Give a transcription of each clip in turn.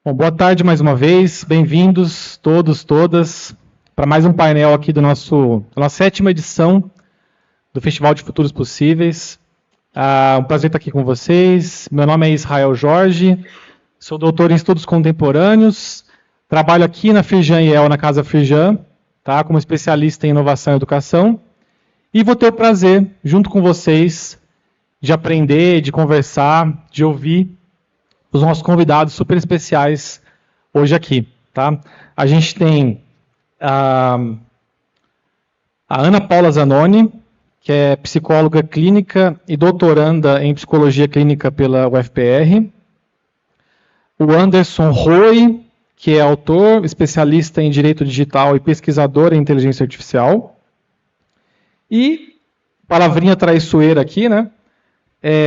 Bom, boa tarde mais uma vez, bem-vindos todos, todas, para mais um painel aqui da nossa 7ª edição do Festival de Futuros Possíveis. Um prazer estar aqui com vocês. Meu nome é Israel Jorge, sou doutor em Estudos Contemporâneos, trabalho aqui na Firjan IEL, na Casa Firjan, tá, como especialista em inovação e educação, e vou ter o prazer, junto com vocês, de aprender, de conversar, de ouvir os nossos convidados super especiais hoje aqui. Tá? A gente tem a Ana Paula Zanoni, que é psicóloga clínica e doutoranda em psicologia clínica pela UFPR. O Anderson Roy, que é autor, especialista em direito digital e pesquisador em inteligência artificial. E, palavrinha traiçoeira aqui, né?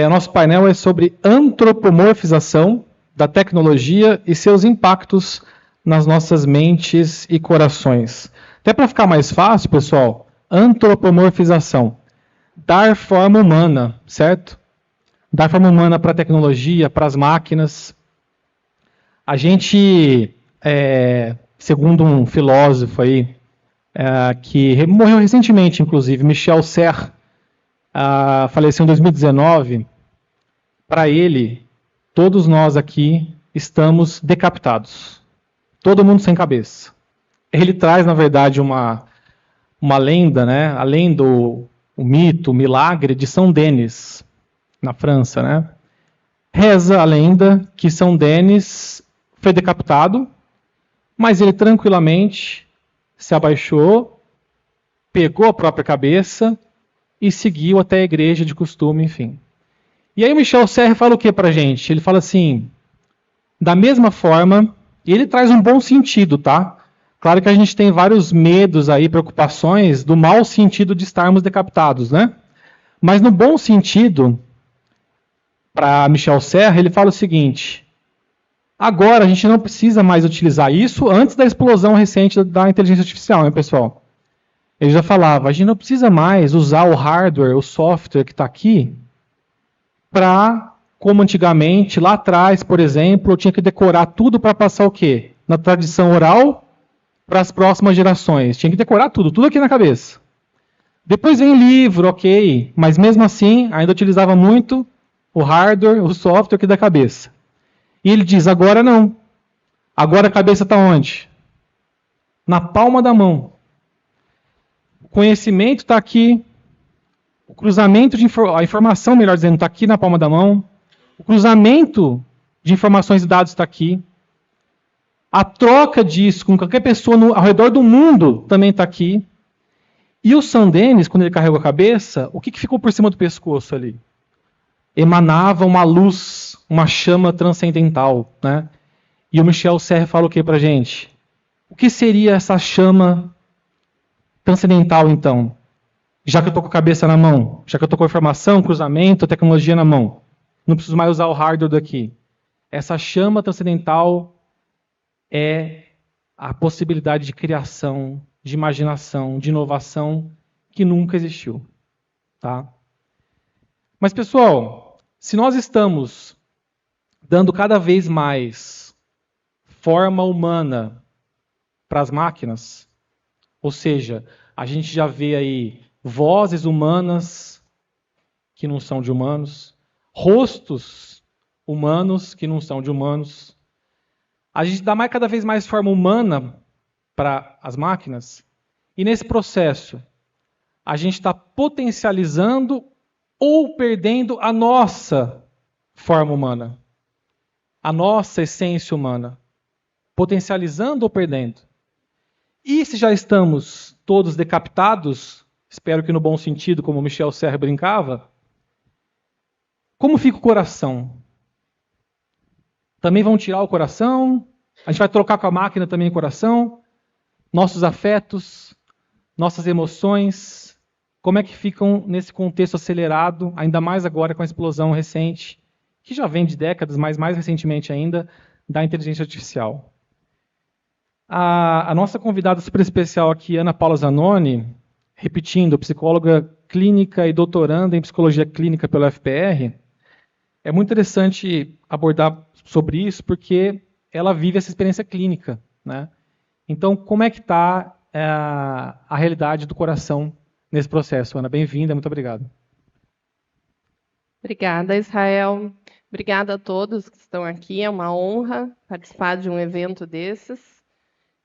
Nosso painel é sobre antropomorfização da tecnologia e seus impactos nas nossas mentes e corações. Até para ficar mais fácil, pessoal, antropomorfização. Dar forma humana, certo? Dar forma humana para a tecnologia, para as máquinas. A gente, segundo um filósofo aí, que morreu recentemente, inclusive, Michel Serres, faleceu em 2019, para ele, todos nós aqui estamos decapitados. Todo mundo sem cabeça. Ele traz, na verdade, uma lenda, né? Além do mito, o milagre de São Denis, na França, né? Reza a lenda que São Denis foi decapitado, mas ele tranquilamente se abaixou, pegou a própria cabeça e seguiu até a igreja de costume, enfim. E aí o Michel Serres fala o que pra gente? Ele fala assim, da mesma forma, e ele traz um bom sentido, tá? Claro que a gente tem vários medos aí, preocupações do mau sentido de estarmos decapitados, né? Mas no bom sentido, para Michel Serres, ele fala o seguinte, agora a gente não precisa mais utilizar isso antes da explosão recente da inteligência artificial, né, pessoal? Ele já falava, a gente não precisa mais usar o hardware, o software que está aqui, para, como antigamente, lá atrás, por exemplo, eu tinha que decorar tudo para passar o quê? Na tradição oral, para as próximas gerações. Tinha que decorar tudo aqui na cabeça. Depois vem livro, ok, mas mesmo assim, ainda utilizava muito o hardware, o software aqui da cabeça. E ele diz, agora não. Agora a cabeça está onde? Na palma da mão. O conhecimento está aqui, o cruzamento de a informação, melhor dizendo, está aqui na palma da mão, o cruzamento de informações e dados está aqui, a troca disso com qualquer pessoa ao redor do mundo também está aqui, e o São Denis, quando ele carregou a cabeça, o que ficou por cima do pescoço ali? Emanava uma luz, uma chama transcendental, né? E o Michel Serres fala o que para a gente? O que seria essa chama transcendental, então? Já que eu estou com a cabeça na mão, já que eu estou com a informação, cruzamento, tecnologia na mão, não preciso mais usar o hardware daqui. Essa chama transcendental é a possibilidade de criação, de imaginação, de inovação que nunca existiu. Tá? Mas, pessoal, se nós estamos dando cada vez mais forma humana para as máquinas, ou seja, a gente já vê aí vozes humanas que não são de humanos, rostos humanos que não são de humanos. A gente dá cada vez mais forma humana para as máquinas, e nesse processo a gente está potencializando ou perdendo a nossa forma humana, a nossa essência humana, potencializando ou perdendo. E se já estamos todos decapitados, espero que no bom sentido, como o Michel Serres brincava, como fica o coração? Também vão tirar o coração? A gente vai trocar com a máquina também o coração? Nossos afetos, nossas emoções, como é que ficam nesse contexto acelerado, ainda mais agora com a explosão recente, que já vem de décadas, mas mais recentemente ainda, da inteligência artificial? A nossa convidada super especial aqui, Ana Paula Zanoni, repetindo, psicóloga clínica e doutoranda em psicologia clínica pela UFPR, é muito interessante abordar sobre isso, porque ela vive essa experiência clínica, né? Então, como é que está a realidade do coração nesse processo? Ana, bem-vinda, muito obrigado. Obrigada, Israel. Obrigada a todos que estão aqui. É uma honra participar de um evento desses.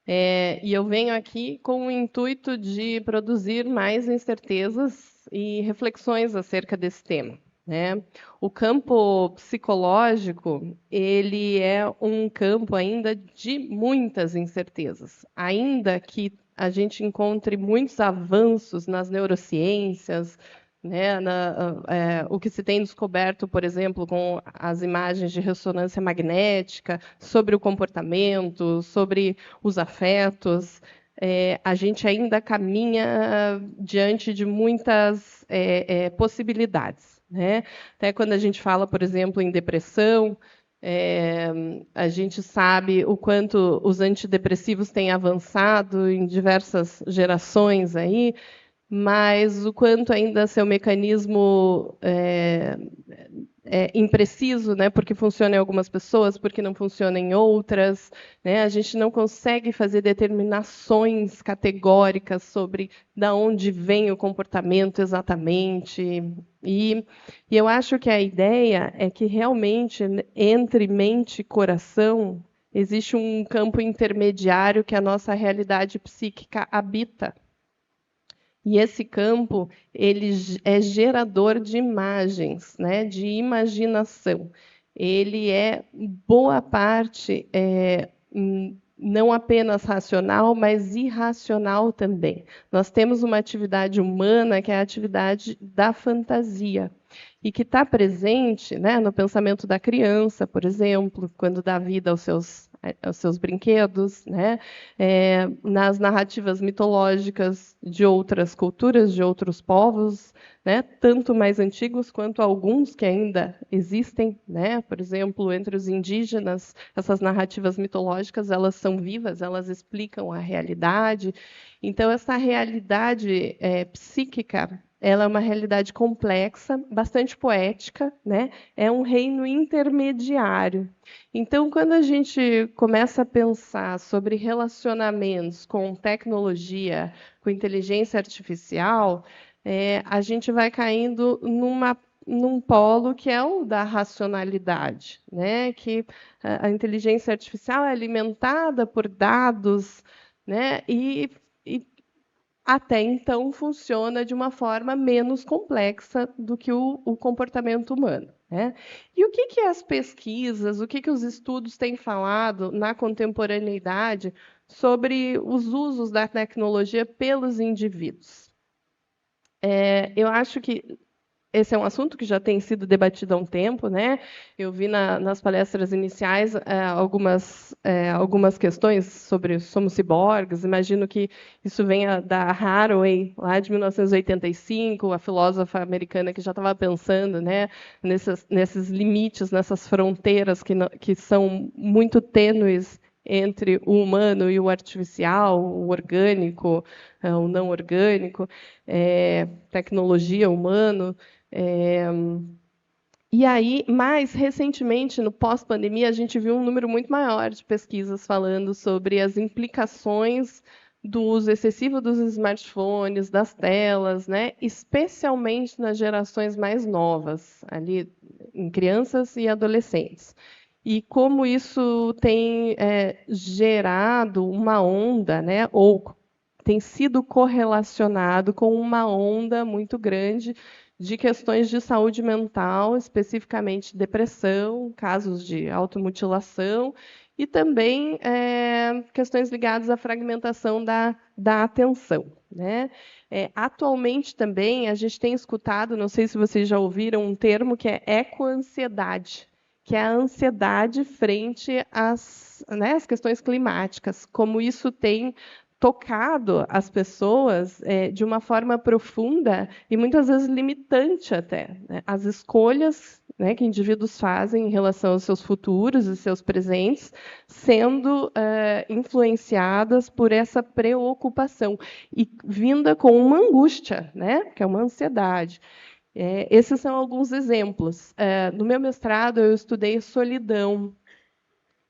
E eu venho aqui com o intuito de produzir mais incertezas e reflexões acerca desse tema, né? O campo psicológico, ele é um campo ainda de muitas incertezas, ainda que a gente encontre muitos avanços nas neurociências, né, o que se tem descoberto, por exemplo, com as imagens de ressonância magnética, sobre o comportamento, sobre os afetos, a gente ainda caminha diante de muitas possibilidades, né? Até quando a gente fala, por exemplo, em depressão, a gente sabe o quanto os antidepressivos têm avançado em diversas gerações aí, mas o quanto ainda seu mecanismo impreciso, né? Porque funciona em algumas pessoas, porque não funciona em outras, né? A gente não consegue fazer determinações categóricas sobre da onde vem o comportamento exatamente. E eu acho que a ideia é que realmente entre mente e coração existe um campo intermediário que a nossa realidade psíquica habita. E esse campo ele é gerador de imagens, né, de imaginação. Ele é boa parte não apenas racional, mas irracional também. Nós temos uma atividade humana que é a atividade da fantasia e que está presente, né, no pensamento da criança, por exemplo, quando dá vida aos seus brinquedos, né, nas narrativas mitológicas de outras culturas, de outros povos, né, tanto mais antigos quanto alguns que ainda existem, né, por exemplo, entre os indígenas, essas narrativas mitológicas elas são vivas, elas explicam a realidade. Então essa realidade psíquica ela é uma realidade complexa, bastante poética, né? É um reino intermediário. Então, quando a gente começa a pensar sobre relacionamentos com tecnologia, com inteligência artificial, a gente vai caindo num polo que é o da racionalidade, né? Que a inteligência artificial é alimentada por dados, né? E até então funciona de uma forma menos complexa do que o comportamento humano, né? E o que as pesquisas, o que os estudos têm falado na contemporaneidade sobre os usos da tecnologia pelos indivíduos? Eu acho que esse é um assunto que já tem sido debatido há um tempo, né? Eu vi nas palestras iniciais algumas questões sobre somos ciborgues. Imagino que isso venha da Haraway, lá de 1985, a filósofa americana que já estava pensando, né, nesses limites, nessas fronteiras que são muito tênues entre o humano e o artificial, o orgânico, o não orgânico, tecnologia, humano. E aí, mais recentemente, no pós-pandemia, a gente viu um número muito maior de pesquisas falando sobre as implicações do uso excessivo dos smartphones, das telas, né? Especialmente nas gerações mais novas, ali em crianças e adolescentes. E como isso tem gerado uma onda, né? Ou tem sido correlacionado com uma onda muito grande de questões de saúde mental, especificamente depressão, casos de automutilação e também questões ligadas à fragmentação da atenção, né? Atualmente também a gente tem escutado, não sei se vocês já ouviram, um termo que é ecoansiedade, que é a ansiedade frente às questões climáticas, como isso tem tocado as pessoas de uma forma profunda e muitas vezes limitante até, né? As escolhas, né, que indivíduos fazem em relação aos seus futuros e seus presentes, sendo influenciadas por essa preocupação e vinda com uma angústia, né, que é uma ansiedade. Esses são alguns exemplos. No meu mestrado, eu estudei solidão.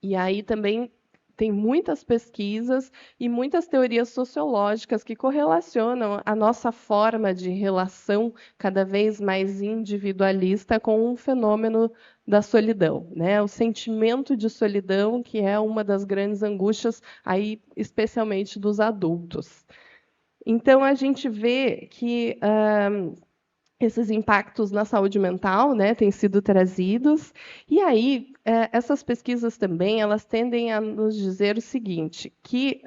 E aí também tem muitas pesquisas e muitas teorias sociológicas que correlacionam a nossa forma de relação cada vez mais individualista com o fenômeno da solidão, né? O sentimento de solidão, que é uma das grandes angústias, aí, especialmente dos adultos. Então, a gente vê que esses impactos na saúde mental, né, têm sido trazidos. E aí, essas pesquisas também, elas tendem a nos dizer o seguinte, que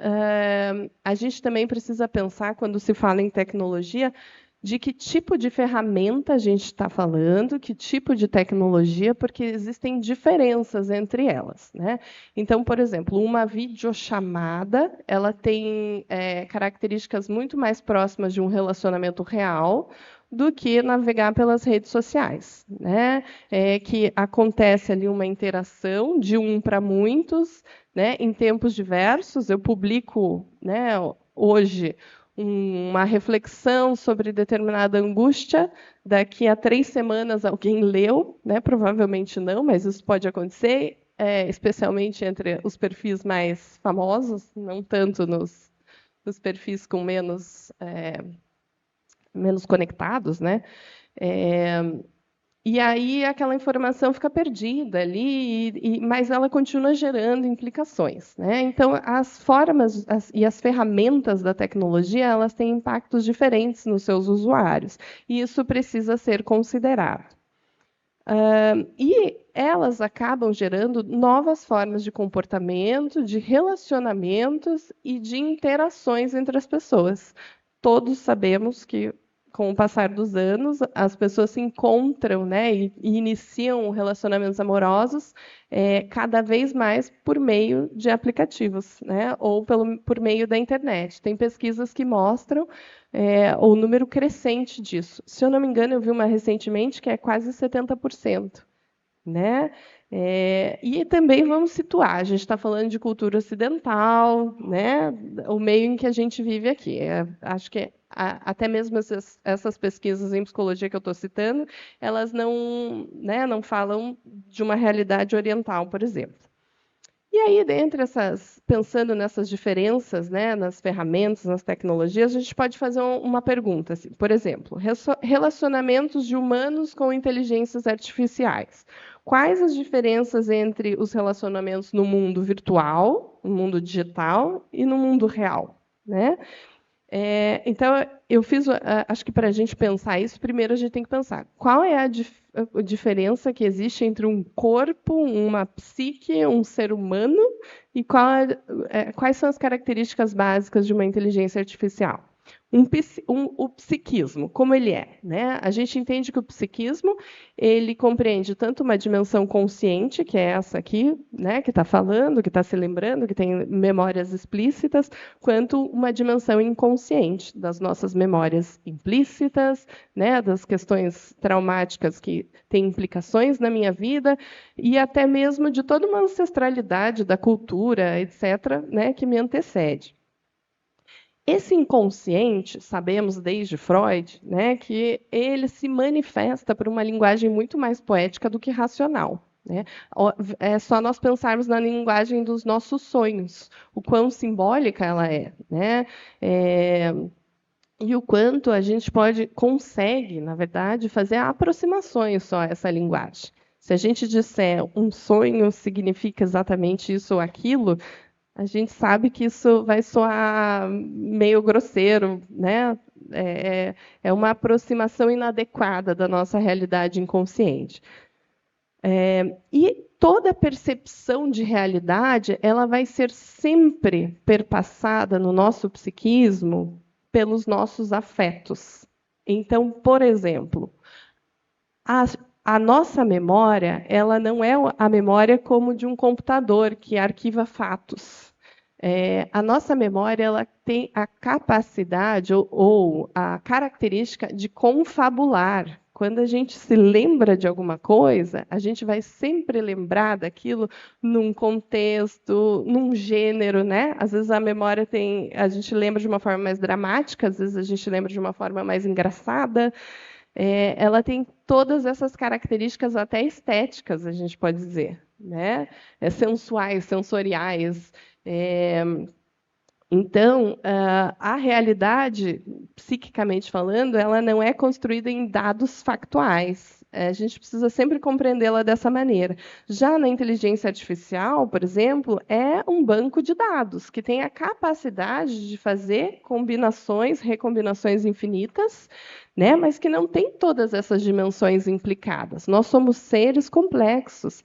a gente também precisa pensar, quando se fala em tecnologia, de que tipo de ferramenta a gente está falando, que tipo de tecnologia, porque existem diferenças entre elas, né? Então, por exemplo, uma videochamada, ela tem características muito mais próximas de um relacionamento real do que navegar pelas redes sociais, né? Que acontece ali uma interação de um para muitos, né? Em tempos diversos. Eu publico, né, hoje uma reflexão sobre determinada angústia. Daqui a 3 semanas alguém leu, né? Provavelmente não, mas isso pode acontecer, especialmente entre os perfis mais famosos, não tanto nos perfis com menos conectados, né? E aí aquela informação fica perdida ali, mas ela continua gerando implicações, né? Então, as formas e as ferramentas da tecnologia, elas têm impactos diferentes nos seus usuários, e isso precisa ser considerado. E elas acabam gerando novas formas de comportamento, de relacionamentos e de interações entre as pessoas. Todos sabemos que, com o passar dos anos, as pessoas se encontram, né, e iniciam relacionamentos amorosos cada vez mais por meio de aplicativos, né, ou por meio da internet. Tem pesquisas que mostram o número crescente disso. Se eu não me engano, eu vi uma recentemente que é quase 70%. Né? E também vamos situar, a gente está falando de cultura ocidental, né? O meio em que a gente vive aqui. Acho que até mesmo essas pesquisas em psicologia que eu estou citando, elas não, né, não falam de uma realidade oriental, por exemplo. E aí, pensando nessas diferenças, né, nas ferramentas, nas tecnologias, a gente pode fazer uma pergunta, assim, por exemplo, relacionamentos de humanos com inteligências artificiais. Quais as diferenças entre os relacionamentos no mundo virtual, no mundo digital e no mundo real, né? Então, acho que para a gente pensar isso, primeiro a gente tem que pensar qual é a diferença que existe entre um corpo, uma psique, um ser humano, e quais são as características básicas de uma inteligência artificial. O psiquismo, como ele é, né? A gente entende que o psiquismo ele compreende tanto uma dimensão consciente, que é essa aqui, né, que está falando, que está se lembrando, que tem memórias explícitas, quanto uma dimensão inconsciente das nossas memórias implícitas, né, das questões traumáticas que têm implicações na minha vida e até mesmo de toda uma ancestralidade da cultura, etc., né, que me antecede. Esse inconsciente, sabemos desde Freud, né, que ele se manifesta por uma linguagem muito mais poética do que racional. Né? É só nós pensarmos na linguagem dos nossos sonhos, o quão simbólica ela é. Né? E o quanto a gente consegue, na verdade, fazer aproximações só a essa linguagem. Se a gente disser um sonho significa exatamente isso ou aquilo, a gente sabe que isso vai soar meio grosseiro, né? É uma aproximação inadequada da nossa realidade inconsciente. E toda percepção de realidade ela vai ser sempre perpassada no nosso psiquismo pelos nossos afetos. Então, por exemplo, a nossa memória, ela não é a memória como de um computador que arquiva fatos. A nossa memória ela tem a capacidade ou a característica de confabular. Quando a gente se lembra de alguma coisa, a gente vai sempre lembrar daquilo num contexto, num gênero, né? Às vezes a memória a gente lembra de uma forma mais dramática, às vezes a gente lembra de uma forma mais engraçada. ela tem todas essas características até estéticas, a gente pode dizer, né? Sensuais, sensoriais. Então, a realidade, psiquicamente falando, ela não é construída em dados factuais. A gente precisa sempre compreendê-la dessa maneira. Já na inteligência artificial, por exemplo, é um banco de dados que tem a capacidade de fazer combinações, recombinações infinitas, né, mas que não tem todas essas dimensões implicadas. Nós somos seres complexos.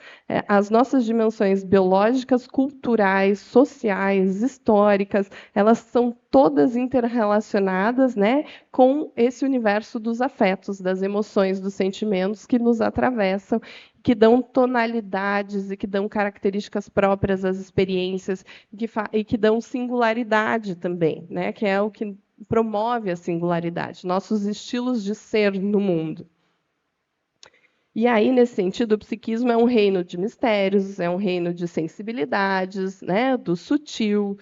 As nossas dimensões biológicas, culturais, sociais, históricas, elas são todas interrelacionadas, né, com esse universo dos afetos, das emoções, dos sentimentos que nos atravessam, que dão tonalidades e que dão características próprias às experiências e que dão singularidade também, né, que é o que promove a singularidade, nossos estilos de ser no mundo. E aí, nesse sentido, o psiquismo é um reino de mistérios, é um reino de sensibilidades, né, do sutil,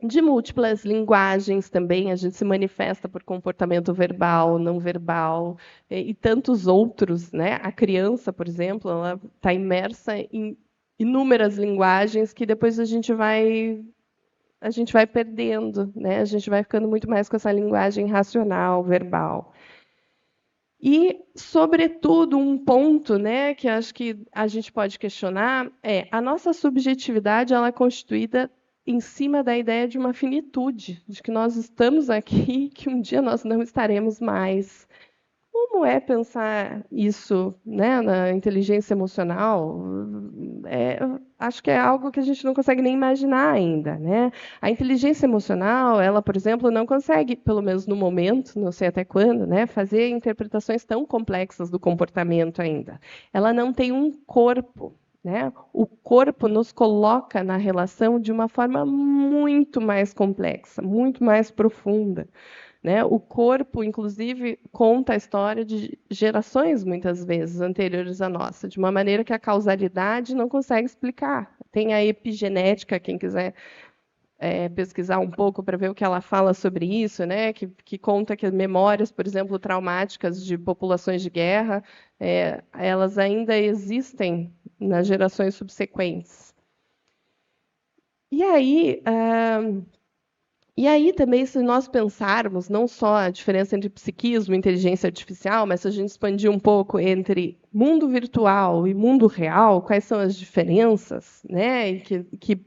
de múltiplas linguagens também. A gente se manifesta por comportamento verbal, não verbal, e tantos outros, né? A criança, por exemplo, ela está imersa em inúmeras linguagens que depois a gente vai perdendo, né? A gente vai ficando muito mais com essa linguagem racional, verbal. E, sobretudo, um ponto, né, que acho que a gente pode questionar é a nossa subjetividade, ela é constituída em cima da ideia de uma finitude, de que nós estamos aqui e que um dia nós não estaremos mais. Como é pensar isso, né, na inteligência emocional? Acho que é algo que a gente não consegue nem imaginar ainda, né? A inteligência emocional, ela, por exemplo, não consegue, pelo menos no momento, não sei até quando, né, fazer interpretações tão complexas do comportamento ainda. Ela não tem um corpo, né? O corpo nos coloca na relação de uma forma muito mais complexa, muito mais profunda. Né? O corpo, inclusive, conta a história de gerações, muitas vezes, anteriores à nossa, de uma maneira que a causalidade não consegue explicar. Tem a epigenética, quem quiser pesquisar um pouco para ver o que ela fala sobre isso, né? que conta que as memórias, por exemplo, traumáticas de populações de guerra, elas ainda existem nas gerações subsequentes. E aí, também, se nós pensarmos não só a diferença entre psiquismo e inteligência artificial, mas se a gente expandir um pouco entre mundo virtual e mundo real, quais são as diferenças, né, que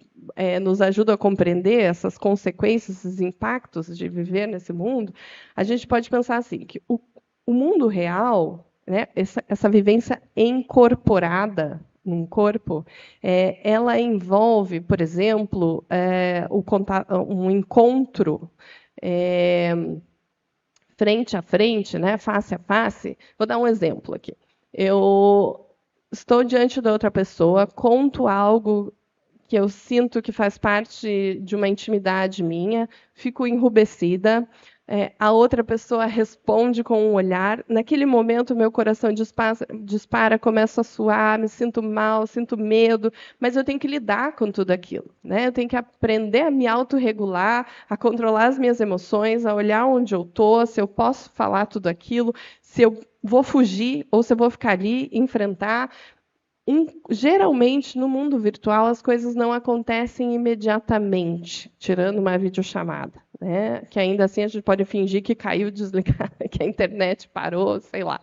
nos ajudam a compreender essas consequências, esses impactos de viver nesse mundo, a gente pode pensar assim, que o mundo real, né, essa vivência incorporada num corpo, ela envolve, por exemplo, um encontro frente a frente, né, face a face. Vou dar um exemplo aqui. Eu estou diante da outra pessoa, conto algo que eu sinto que faz parte de uma intimidade minha, fico enrubescida, a outra pessoa responde com um olhar. Naquele momento, meu coração dispara, começo a suar, me sinto mal, sinto medo, mas eu tenho que lidar com tudo aquilo, né? Eu tenho que aprender a me autorregular, a controlar as minhas emoções, a olhar onde eu estou, se eu posso falar tudo aquilo, se eu vou fugir ou se eu vou ficar ali, enfrentar. Geralmente, no mundo virtual, as coisas não acontecem imediatamente, tirando uma videochamada, né? Que ainda assim a gente pode fingir que caiu, desligar, que a internet parou, sei lá.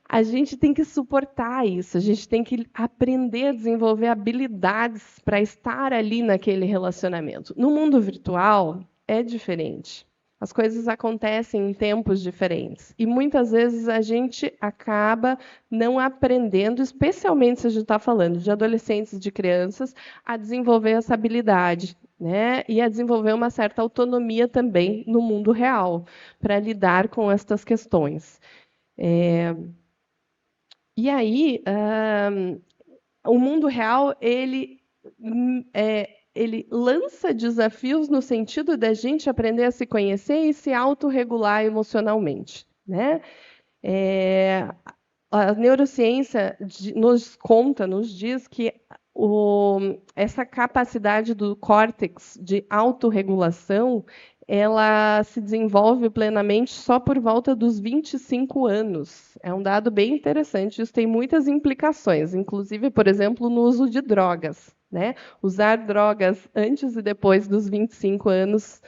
A gente tem que suportar isso, a gente tem que aprender a desenvolver habilidades para estar ali naquele relacionamento. No mundo virtual, é diferente. As coisas acontecem em tempos diferentes. E muitas vezes a gente acaba não aprendendo, especialmente se a gente está falando de adolescentes, de crianças, a desenvolver essa habilidade, né? E a desenvolver uma certa autonomia também no mundo real, para lidar com estas questões. E aí, o mundo real, ele lança desafios no sentido da gente aprender a se conhecer e se autorregular emocionalmente, né? A neurociência nos diz que essa capacidade do córtex de autorregulação, ela se desenvolve plenamente só por volta dos 25 anos. É um dado bem interessante, isso tem muitas implicações, inclusive, por exemplo, no uso de drogas, né? Usar drogas antes e depois dos 25 anos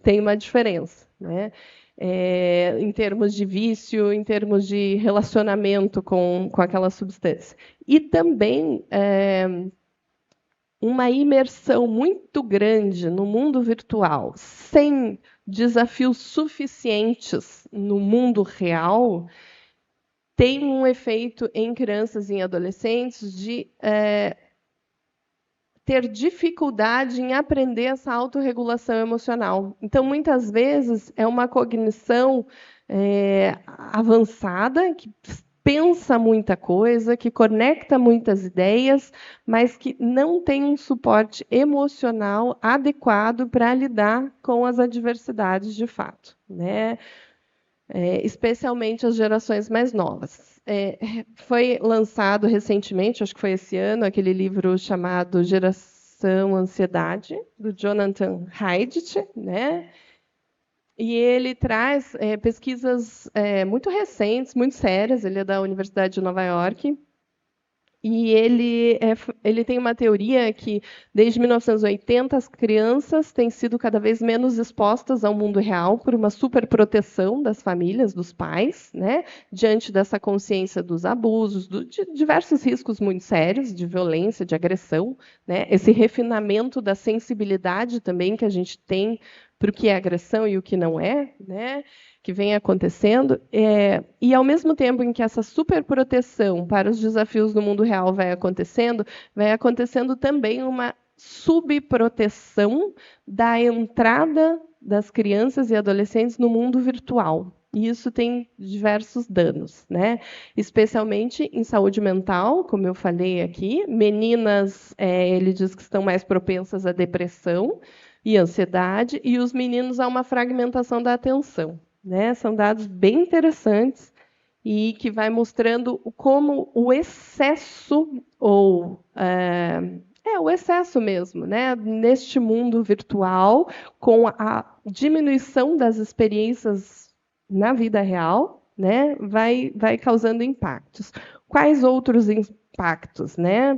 tem uma diferença, né? Em termos de vício, em termos de relacionamento com aquela substância. E também uma imersão muito grande no mundo virtual, sem desafios suficientes no mundo real, tem um efeito em crianças e em adolescentes de ter dificuldade em aprender essa autorregulação emocional. Então, muitas vezes, é uma cognição avançada, que pensa muita coisa, que conecta muitas ideias, mas que não tem um suporte emocional adequado para lidar com as adversidades de fato, né? Especialmente as gerações mais novas. Foi lançado recentemente, acho que foi esse ano, aquele livro chamado Geração Ansiedade, do Jonathan Haidt, né? E ele traz pesquisas muito recentes, muito sérias. Ele é da Universidade de Nova York. E ele tem uma teoria que, desde 1980, as crianças têm sido cada vez menos expostas ao mundo real por uma superproteção das famílias, dos pais, né, diante dessa consciência dos abusos, de diversos riscos muito sérios, de violência, de agressão, né, esse refinamento da sensibilidade também que a gente tem para o que é agressão e o que não é, né, que vem acontecendo, e ao mesmo tempo em que essa superproteção para os desafios do mundo real vai acontecendo também uma subproteção da entrada das crianças e adolescentes no mundo virtual. E isso tem diversos danos, né? Especialmente em saúde mental, como eu falei aqui. Meninas, ele diz que estão mais propensas à depressão e ansiedade, e os meninos a uma fragmentação da atenção. Né? São dados bem interessantes e que vai mostrando como o excesso, ou o excesso mesmo, né? Neste mundo virtual, com a diminuição das experiências na vida real, né? vai causando impactos. Quais outros impactos? Né?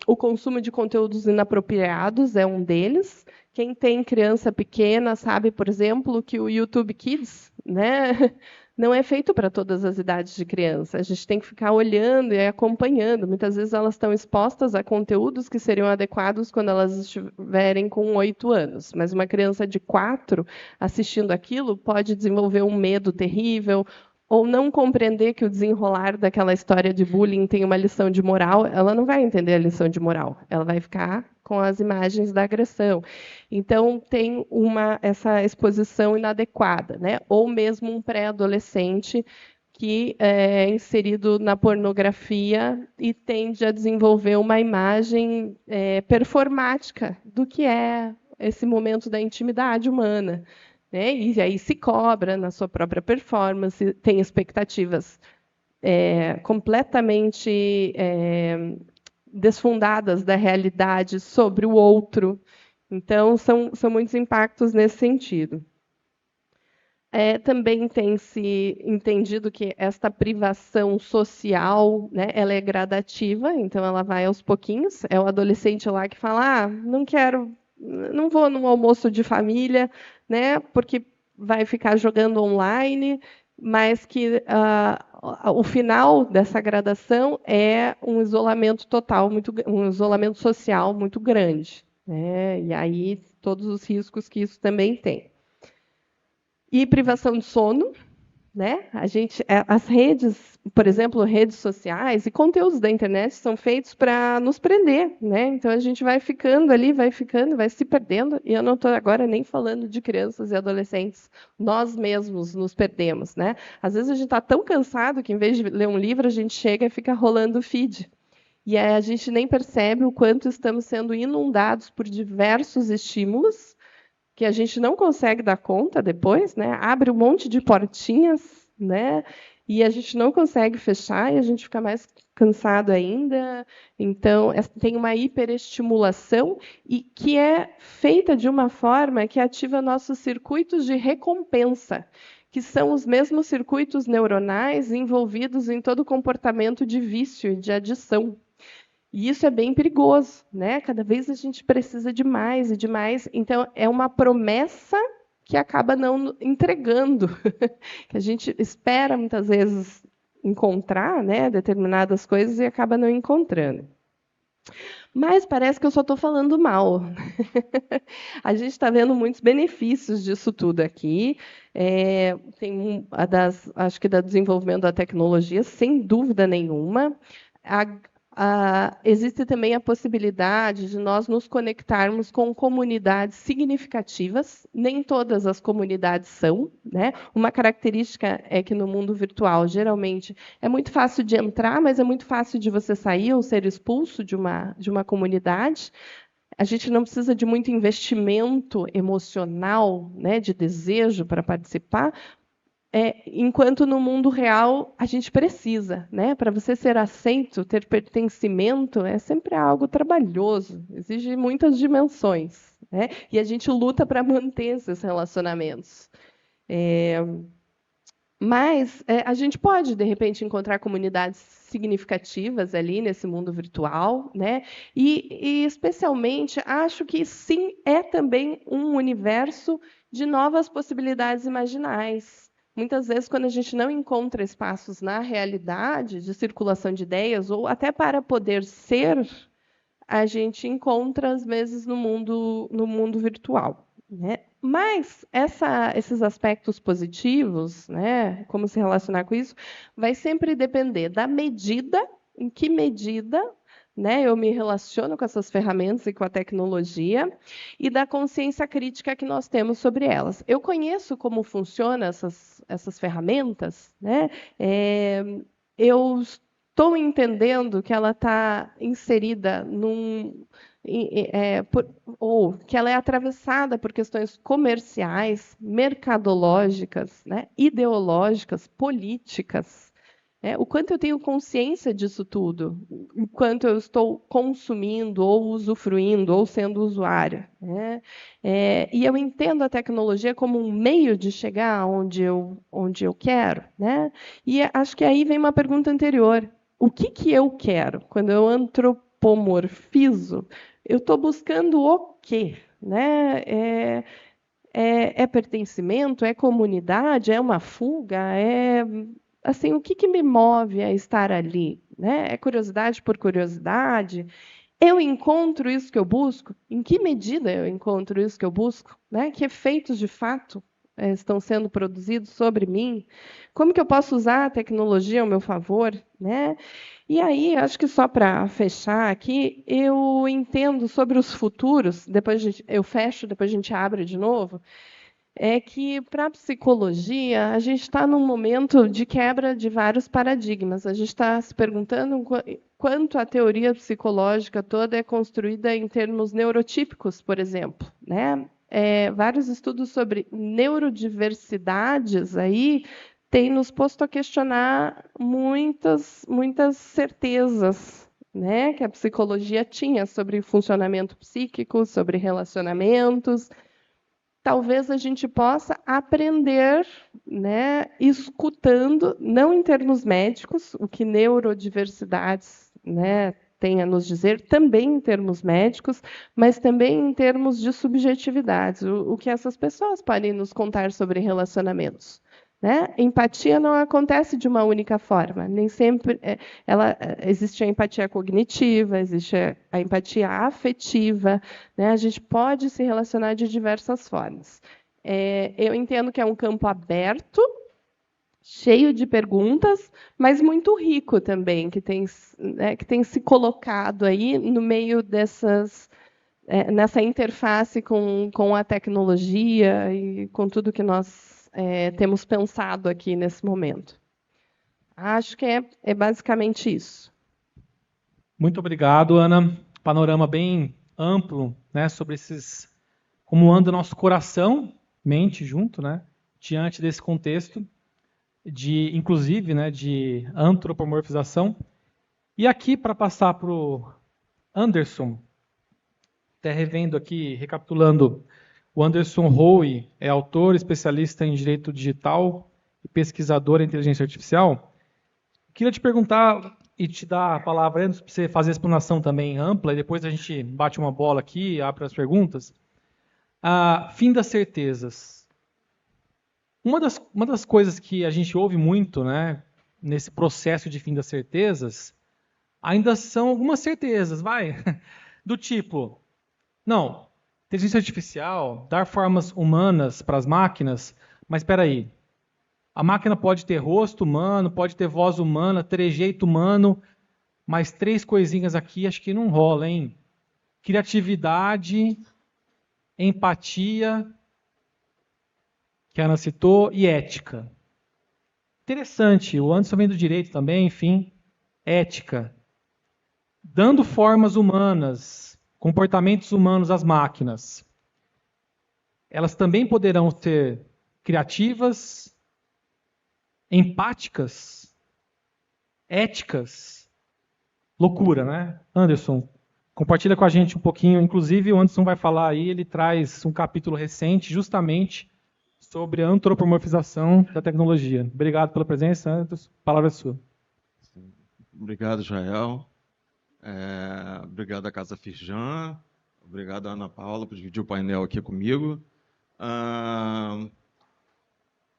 O consumo de conteúdos inapropriados é um deles. Quem tem criança pequena sabe, por exemplo, que o YouTube Kids, né, não é feito para todas as idades de criança. A gente tem que ficar olhando e acompanhando. Muitas vezes elas estão expostas a conteúdos que seriam adequados quando elas estiverem com 8 anos. Mas uma criança de 4 assistindo aquilo pode desenvolver um medo terrível, ou não compreender que o desenrolar daquela história de bullying tem uma lição de moral. Ela não vai entender a lição de moral. Ela vai ficar com as imagens da agressão. Então, tem essa exposição inadequada, né? Ou mesmo um pré-adolescente que é inserido na pornografia e tende a desenvolver uma imagem performática do que é esse momento da intimidade humana. Né? E aí se cobra na sua própria performance, tem expectativas completamente desfundadas da realidade sobre o outro. Então, são muitos impactos nesse sentido. Também tem se entendido que esta privação social, né, ela é gradativa, então ela vai aos pouquinhos. É o adolescente lá que fala: não vou num almoço de família, né, porque vai ficar jogando online, mas que o final dessa gradação é um isolamento total, um isolamento social muito grande, né? E aí todos os riscos que isso também tem. E privação de sono, né? As redes, por exemplo, redes sociais e conteúdos da internet são feitos para nos prender, né? Então a gente vai ficando ali, vai se perdendo. E eu não estou agora nem falando de crianças e adolescentes. Nós mesmos nos perdemos, né? Às vezes a gente está tão cansado que, em vez de ler um livro, a gente chega e fica rolando o feed. E aí a gente nem percebe o quanto estamos sendo inundados por diversos estímulos que a gente não consegue dar conta depois, né? Abre um monte de portinhas, né? E a gente não consegue fechar, e a gente fica mais cansado ainda. Então, tem uma hiperestimulação e que é feita de uma forma que ativa nossos circuitos de recompensa, que são os mesmos circuitos neuronais envolvidos em todo o comportamento de vício e de adição. E isso é bem perigoso, né? Cada vez a gente precisa de mais e de mais. Então, é uma promessa que acaba não entregando, que a gente espera muitas vezes encontrar, né, determinadas coisas e acaba não encontrando. Mas parece que eu só estou falando mal. A gente está vendo muitos benefícios disso tudo aqui. Tem acho que do desenvolvimento da tecnologia, sem dúvida nenhuma. Existe também a possibilidade de nós nos conectarmos com comunidades significativas. Nem todas as comunidades são, né? Uma característica é que no mundo virtual, geralmente, é muito fácil de entrar, mas é muito fácil de você sair ou ser expulso de uma comunidade. A gente não precisa de muito investimento emocional, né, de desejo para participar, enquanto no mundo real a gente precisa, né? Para você ser aceito, ter pertencimento, é sempre algo trabalhoso, exige muitas dimensões, né? E a gente luta para manter esses relacionamentos. Mas a gente pode, de repente, encontrar comunidades significativas ali nesse mundo virtual, né? E especialmente, acho que sim, é também um universo de novas possibilidades imaginais. Muitas vezes, quando a gente não encontra espaços na realidade de circulação de ideias, ou até para poder ser, a gente encontra, às vezes, no mundo virtual, né? Mas esses aspectos positivos, né, como se relacionar com isso, vai sempre depender da medida, em que medida, né, eu me relaciono com essas ferramentas e com a tecnologia, e da consciência crítica que nós temos sobre elas. Eu conheço como funcionam essas ferramentas, né? Eu estou entendendo que ela está inserida ou que ela é atravessada por questões comerciais, mercadológicas, né, ideológicas, políticas. O quanto eu tenho consciência disso tudo, o quanto eu estou consumindo, ou usufruindo, ou sendo usuária, né? E eu entendo a tecnologia como um meio de chegar onde eu quero, né? E acho que aí vem uma pergunta anterior. O que eu quero? Quando eu antropomorfizo, eu estou buscando o quê? Né? É pertencimento? É comunidade? É uma fuga? Assim, o que me move a estar ali? Né? É curiosidade por curiosidade? Eu encontro isso que eu busco? Em que medida eu encontro isso que eu busco? Né? Que efeitos, de fato, estão sendo produzidos sobre mim? Como que eu posso usar a tecnologia ao meu favor? Né? E aí, acho que só para fechar aqui, eu entendo sobre os futuros, depois eu fecho, depois a gente abre de novo, é que, para a psicologia, a gente está num momento de quebra de vários paradigmas. A gente está se perguntando quanto a teoria psicológica toda é construída em termos neurotípicos, por exemplo, né? Vários estudos sobre neurodiversidades aí têm nos posto a questionar muitas certezas, né, que a psicologia tinha sobre funcionamento psíquico, sobre relacionamentos. Talvez a gente possa aprender, né, escutando, não em termos médicos, o que neurodiversidades, né, tem a nos dizer, também em termos médicos, mas também em termos de subjetividades, o que essas pessoas podem nos contar sobre relacionamentos. Né? Empatia não acontece de uma única forma, nem sempre existe a empatia cognitiva, existe a empatia afetiva, né? A gente pode se relacionar de diversas formas. Eu entendo que é um campo aberto, cheio de perguntas, mas muito rico também, que tem se colocado aí no meio nessa interface com a tecnologia e com tudo que nós temos pensado aqui nesse momento. Acho que é basicamente isso. Muito obrigado, Ana. Panorama bem amplo, né, sobre como anda o nosso coração, mente junto, né, diante desse contexto inclusive, né, de antropomorfização. E aqui, para passar para o Anderson, até revendo aqui, recapitulando, o Anderson Hoey é autor, especialista em direito digital e pesquisador em inteligência artificial. Queria te perguntar e te dar a palavra antes para você fazer a explanação também ampla, e depois a gente bate uma bola aqui, abre as perguntas. Fim das certezas. Uma das coisas que a gente ouve muito, né, nesse processo de fim das certezas, ainda são algumas certezas, do tipo, não, inteligência artificial, dar formas humanas para as máquinas, mas espera aí, a máquina pode ter rosto humano, pode ter voz humana, trejeito humano, mas 3 coisinhas aqui acho que não rola, hein? Criatividade, empatia, que a Ana citou, e ética. Interessante, o Anderson vem do direito também, enfim, ética. Dando formas humanas, comportamentos humanos às máquinas, elas também poderão ser criativas, empáticas, éticas. Loucura, né? Anderson, compartilha com a gente um pouquinho. Inclusive, o Anderson vai falar aí, ele traz um capítulo recente justamente sobre a antropomorfização da tecnologia. Obrigado pela presença, Anderson. A palavra é sua. Obrigado, Jael. Obrigado à Casa Firjan. Obrigado, Ana Paula, por dividir o painel aqui comigo.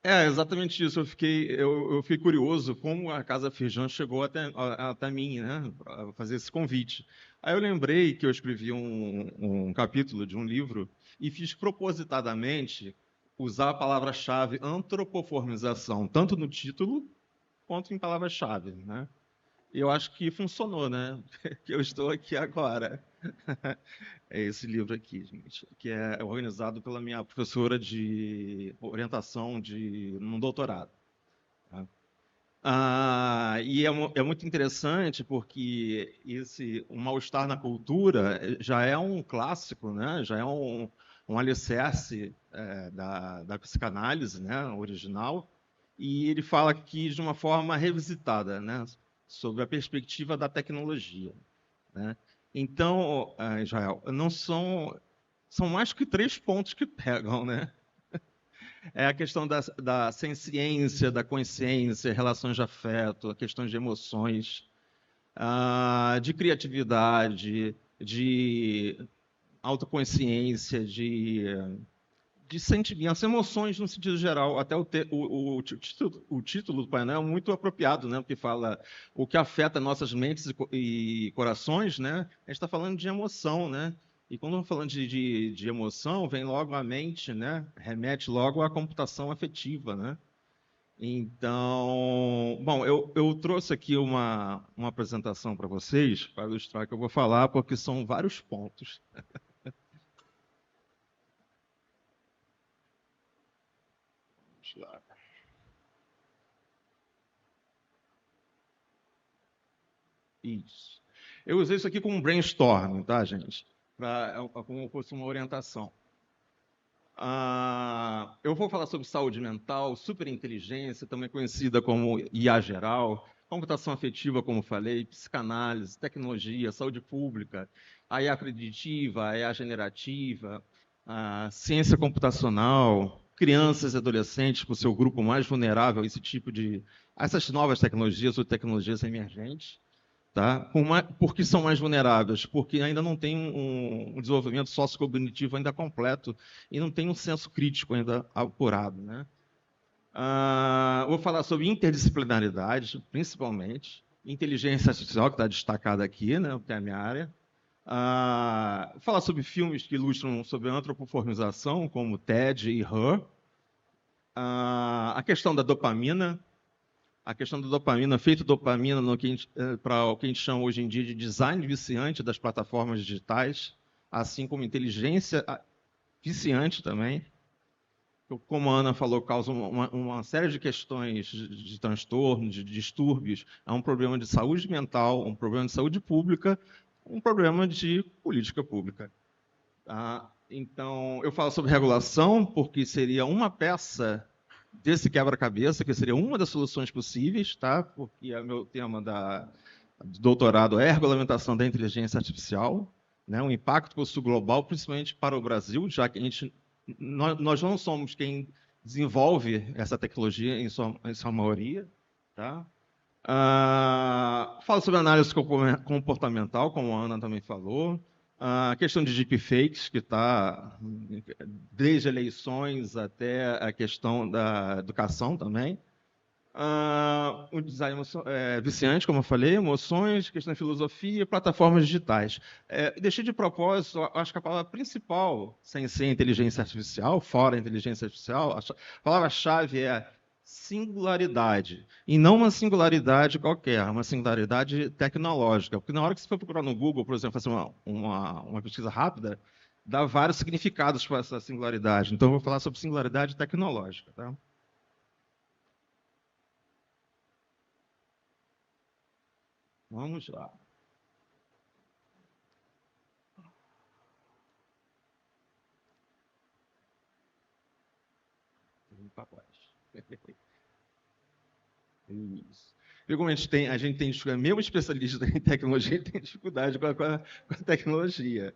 Exatamente isso. Eu fiquei curioso como a Casa Firjan chegou até mim, né, para fazer esse convite. Aí eu lembrei que eu escrevi um capítulo de um livro e fiz propositadamente usar a palavra-chave antropoformização, tanto no título quanto em palavra-chave, né? E eu acho que funcionou, né? Que eu estou aqui agora. É esse livro aqui, gente, que é organizado pela minha professora de orientação num doutorado. Tá? E é muito interessante porque o mal-estar na cultura já é um clássico, né? Já é um alicerce da psicanálise, né? Original, e ele fala aqui de uma forma revisitada, né? Sobre a perspectiva da tecnologia, né? Então, Israel, não são mais que 3 pontos que pegam, né? É a questão da senciência, da consciência, relações de afeto, a questão de emoções, de criatividade, de autoconsciência, de sentimentos, emoções no sentido geral. Até o título do painel é muito apropriado, né? Porque fala o que afeta nossas mentes e corações, né? A gente está falando de emoção, né? E quando estamos falando de emoção, vem logo à mente, né? Remete logo à computação afetiva, né? Então, bom, eu trouxe aqui uma apresentação para vocês, para ilustrar o que eu vou falar, porque são vários pontos. Isso. Eu usei isso aqui como um brainstorm, tá, gente? Como fosse uma orientação. Eu vou falar sobre saúde mental, superinteligência, também conhecida como IA geral, computação afetiva, como falei, psicanálise, tecnologia, saúde pública, a IA preditiva, a IA generativa, a ciência computacional, crianças e adolescentes, com o seu grupo mais vulnerável a essas novas tecnologias ou tecnologias emergentes. Tá? Por que são mais vulneráveis? Porque ainda não tem um desenvolvimento sociocognitivo ainda completo e não tem um senso crítico ainda apurado, né? Vou falar sobre interdisciplinaridade, principalmente, inteligência artificial, que está destacada aqui, né, que é a minha área. Vou falar sobre filmes que ilustram sobre a antropoformização, como Ted e Her. A questão da dopamina, efeito dopamina para o que a gente chama hoje em dia de design viciante das plataformas digitais, assim como inteligência viciante também. Como a Ana falou, causa uma série de questões de transtornos, de distúrbios. É um problema de saúde mental, um problema de saúde pública, um problema de política pública. Tá? Então, eu falo sobre regulação, porque seria uma peça desse quebra-cabeça, que seria uma das soluções possíveis, tá? Porque é o meu tema de doutorado é a regulamentação da inteligência artificial, né, o impacto possível global, principalmente para o Brasil, já que nós não somos quem desenvolve essa tecnologia em sua maioria. Tá? Falo sobre análise comportamental, como a Ana também falou. A questão de deepfakes, que está desde eleições até a questão da educação também. O design viciante, como eu falei, emoções, questão de filosofia, plataformas digitais. Deixei de propósito, acho que a palavra principal, sem ser inteligência artificial, fora a inteligência artificial, a palavra-chave é singularidade. E não uma singularidade qualquer, uma singularidade tecnológica. Porque na hora que você for procurar no Google, por exemplo, fazer uma pesquisa rápida, dá vários significados para essa singularidade. Então, eu vou falar sobre singularidade tecnológica. Tá? Vamos lá. Isso. E como a gente tem mesmo especialista em tecnologia, tem dificuldade com a tecnologia.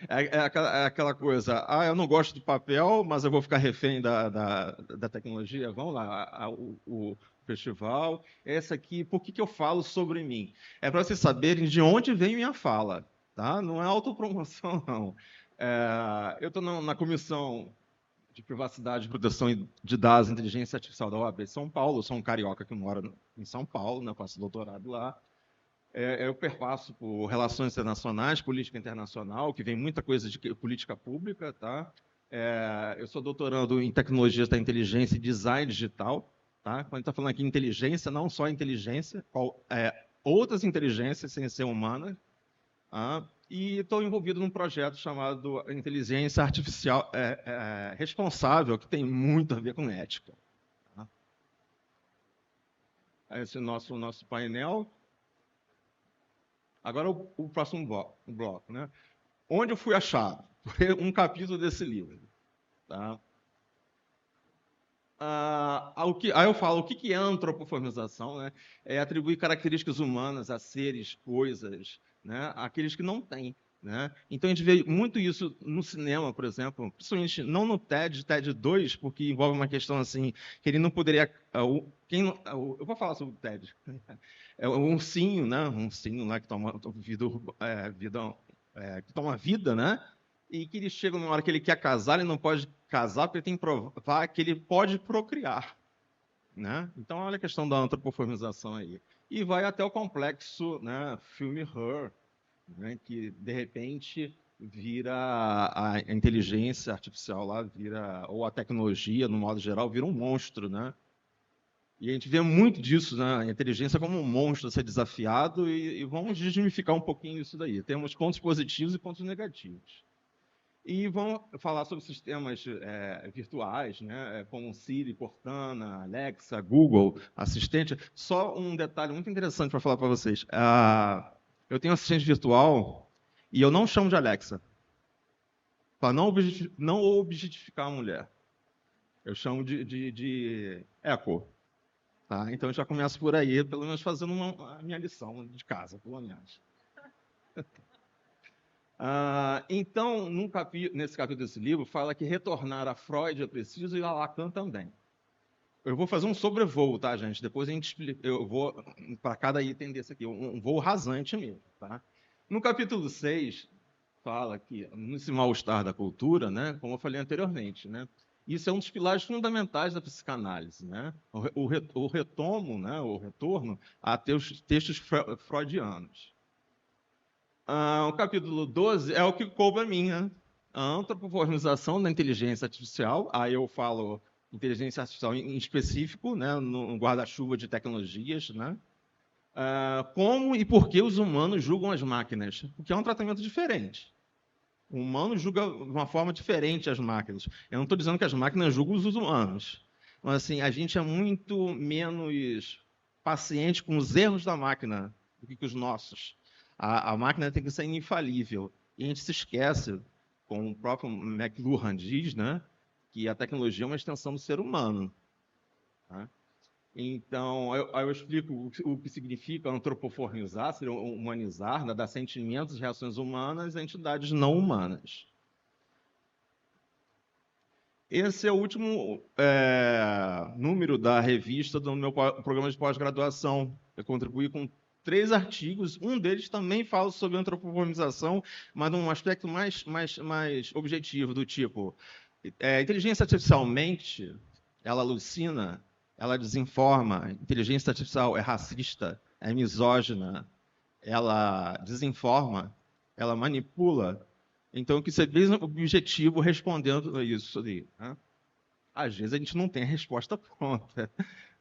É aquela coisa, eu não gosto do papel, mas eu vou ficar refém da tecnologia. Vamos lá, o festival. Essa aqui, por que eu falo sobre mim? É para vocês saberem de onde vem minha fala. Tá? Não é autopromoção, não. Eu estou na comissão de privacidade, proteção de dados e inteligência artificial da OAB de São Paulo. Eu sou um carioca que mora em São Paulo, né, faço doutorado lá. Eu perpasso por relações internacionais, política internacional, que vem muita coisa de política pública. Tá? Eu sou doutorando em tecnologias da inteligência e design digital. Tá? Quando a gente está falando aqui de inteligência, não só inteligência, outras inteligências sem ser humanas. E estou envolvido num projeto chamado Inteligência Artificial Responsável, que tem muito a ver com ética. Tá? Esse é o nosso painel. Agora o próximo bloco. Né? Onde eu fui achado? Um capítulo desse livro. Tá? Aí eu falo, o que é antropoformização? Né? É atribuir características humanas a seres, coisas, né? Aqueles que não têm. Né? Então, a gente vê muito isso no cinema, por exemplo, principalmente não no TED 2, porque envolve uma questão assim, que ele não poderia... eu vou falar sobre o TED. É um ursinho, né? Um ursinho lá que toma vida, né? E que ele chega numa hora que ele quer casar, ele não pode casar porque ele tem que provar que ele pode procriar. Né? Então, olha a questão da antropoformização aí. E vai até o complexo, né, filme Her, né, que, de repente, vira a inteligência artificial lá, ou a tecnologia, no modo geral, vira um monstro. Né? E a gente vê muito disso, né? A inteligência como um monstro a ser desafiado, e vamos desmificar um pouquinho isso daí. Temos pontos positivos e pontos negativos. E vamos falar sobre sistemas virtuais, né, como Siri, Cortana, Alexa, Google, assistente. Só um detalhe muito interessante para falar para vocês. Eu tenho um assistente virtual e eu não chamo de Alexa, para não objetificar a mulher. Eu chamo de Echo. Tá? Então, eu já começo por aí, pelo menos fazendo a minha lição de casa, pelo menos. Então, nesse capítulo desse livro, fala que retornar a Freud é preciso e a Lacan também. Eu vou fazer um sobrevoo, tá, gente? Depois a gente explica. Eu vou, para cada item desse aqui, um voo rasante mesmo. Tá? No capítulo 6, fala que, nesse mal-estar da cultura, né, como eu falei anteriormente, né, isso é um dos pilares fundamentais da psicanálise. Né? O retomo, né, o retorno a textos freudianos. O capítulo 12 é o que coube a mim, né? A antropoformização da inteligência artificial. Aí eu falo inteligência artificial em específico, né, no guarda-chuva de tecnologias. Né? Como e por que os humanos julgam as máquinas? Porque é um tratamento diferente. O humano julga de uma forma diferente as máquinas. Eu não estou dizendo que as máquinas julgam os humanos. Mas assim, a gente é muito menos paciente com os erros da máquina do que os nossos. A máquina tem que ser infalível. E a gente se esquece, como o próprio McLuhan diz, né, que a tecnologia é uma extensão do ser humano. Tá? Então, aí eu explico o que significa antropoformizar, seria humanizar, né, dar sentimentos e reações humanas a entidades não humanas. Esse é o último número da revista do meu programa de pós-graduação. Eu contribuí com 3 artigos, um deles também fala sobre antropoformização, mas num aspecto mais objetivo, do tipo, inteligência artificialmente, ela alucina, ela desinforma, inteligência artificial é racista, é misógina, ela desinforma, ela manipula. Então, que ser bem objetivo respondendo a isso ali. Né? Às vezes a gente não tem a resposta pronta,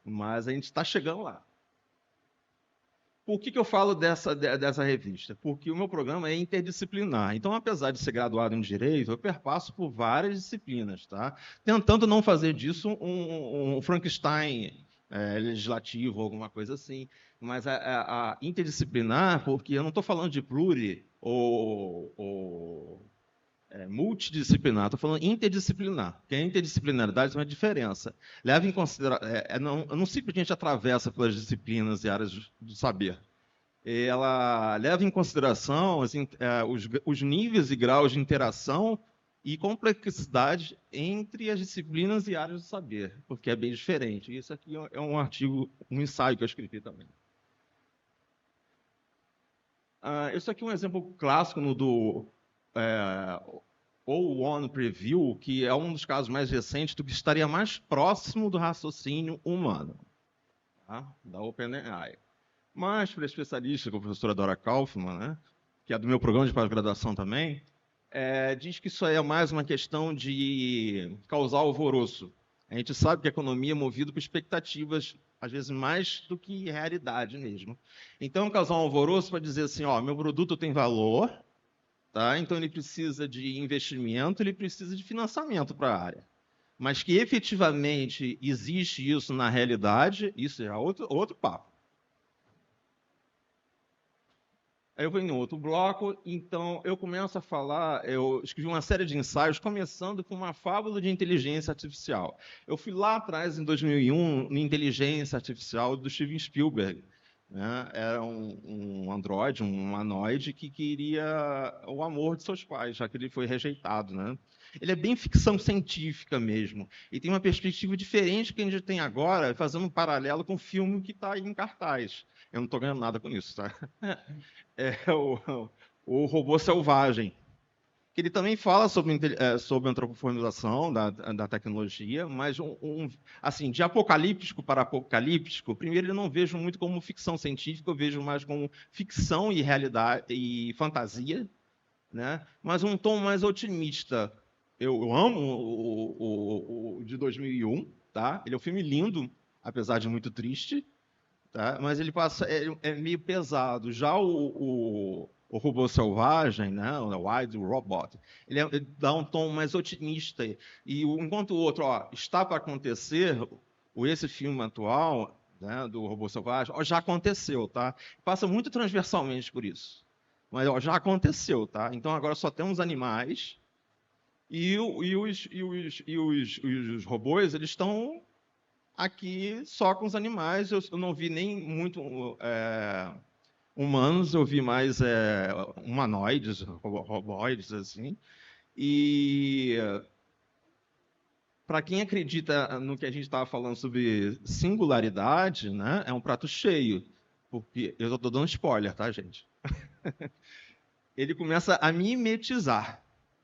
mas a gente está chegando lá. Por que eu falo dessa revista? Porque o meu programa é interdisciplinar. Então, apesar de ser graduado em Direito, eu perpasso por várias disciplinas, tá? Tentando não fazer disso um Frankenstein legislativo, alguma coisa assim. Mas a interdisciplinar, porque eu não estou falando de pluri ou multidisciplinar, estou falando interdisciplinar, porque a interdisciplinaridade tem uma diferença. Leva em consideração, não simplesmente atravessa pelas disciplinas e áreas do saber. Ela leva em consideração os níveis e graus de interação e complexidade entre as disciplinas e áreas do saber, porque é bem diferente. Isso aqui é um artigo, um ensaio que eu escrevi também. Isso aqui é um exemplo clássico do O1 Preview, que é um dos casos mais recentes do que estaria mais próximo do raciocínio humano, tá? Da OpenAI. Mas, para especialista, como a professora Dora Kaufmann, né, que é do meu programa de pós-graduação também, diz que isso aí é mais uma questão de causar alvoroço. A gente sabe que a economia é movida por expectativas, às vezes mais do que realidade mesmo. Então, causar um alvoroço para dizer assim, ó, meu produto tem valor, tá? Então ele precisa de investimento, ele precisa de financiamento para a área. Mas que efetivamente existe isso na realidade, isso é outro papo. Aí eu vou em outro bloco, então eu começo a falar, eu escrevi uma série de ensaios, começando com uma fábula de inteligência artificial. Eu fui lá atrás, em 2001, na inteligência artificial do Steven Spielberg. Né? Era um androide, um humanoide, que queria o amor de seus pais, já que ele foi rejeitado. Né? Ele é bem ficção científica mesmo, e tem uma perspectiva diferente que a gente tem agora, fazendo um paralelo com o filme que está aí em cartaz. Eu não estou ganhando nada com isso, tá? O Robô Selvagem, que ele também fala sobre a antropoformização da tecnologia, mas assim, de apocalíptico para apocalíptico, primeiro eu não vejo muito como ficção científica, eu vejo mais como ficção e realidade e fantasia, né? Mas um tom mais otimista. Eu amo o de 2001, tá? Ele é um filme lindo, apesar de muito triste, tá? Mas ele é meio pesado. Já o Robô Selvagem, né, o Wild Robot, ele dá um tom mais otimista. Enquanto o outro, está para acontecer, esse filme atual, né, do Robô Selvagem, já aconteceu, tá? Passa muito transversalmente por isso. Mas já aconteceu, tá? Então agora só temos animais e os robôs, eles estão aqui só com os animais. Eu não vi nem muito humanos, eu vi mais humanoides, robóides, assim. E para quem acredita no que a gente estava falando sobre singularidade, né, é um prato cheio. Porque eu estou dando spoiler, tá, gente? Ele começa a mimetizar.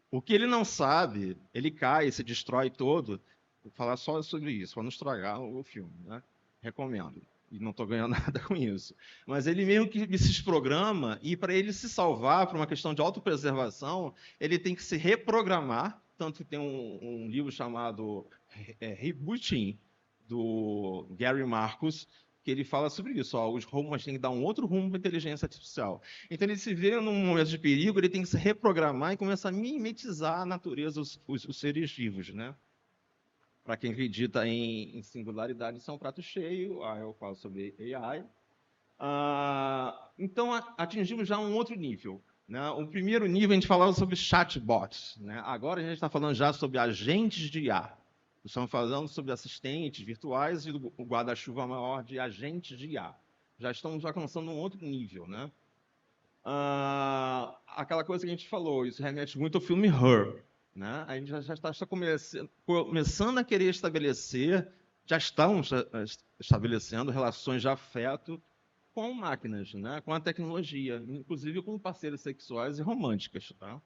O que ele não sabe, ele cai, se destrói todo. Vou falar só sobre isso, para não estragar o filme, né? Recomendo. E não estou ganhando nada com isso. Mas ele meio que se desprograma, e para ele se salvar, por uma questão de autopreservação, ele tem que se reprogramar. Tanto que tem um livro chamado Rebooting, do Gary Marcus, que ele fala sobre isso. Os rumos têm que dar um outro rumo para a inteligência artificial. Então, ele se vê num momento de perigo, ele tem que se reprogramar e começa a mimetizar a natureza, os seres vivos, né? Para quem acredita em singularidade, isso é um prato cheio. Eu falo sobre AI. Então, atingimos já um outro nível. Né? O primeiro nível, a gente falava sobre chatbots. Né? Agora, a gente está falando já sobre agentes de IA. Estamos falando sobre assistentes virtuais e o guarda-chuva maior de agentes de IA. Já estamos alcançando um outro nível, né? Aquela coisa que a gente falou, isso remete muito ao filme Her, né? A gente já está começando a querer estabelecer, já estamos estabelecendo relações de afeto com máquinas, né? Com a tecnologia, inclusive com parceiros sexuais e românticas. Tá?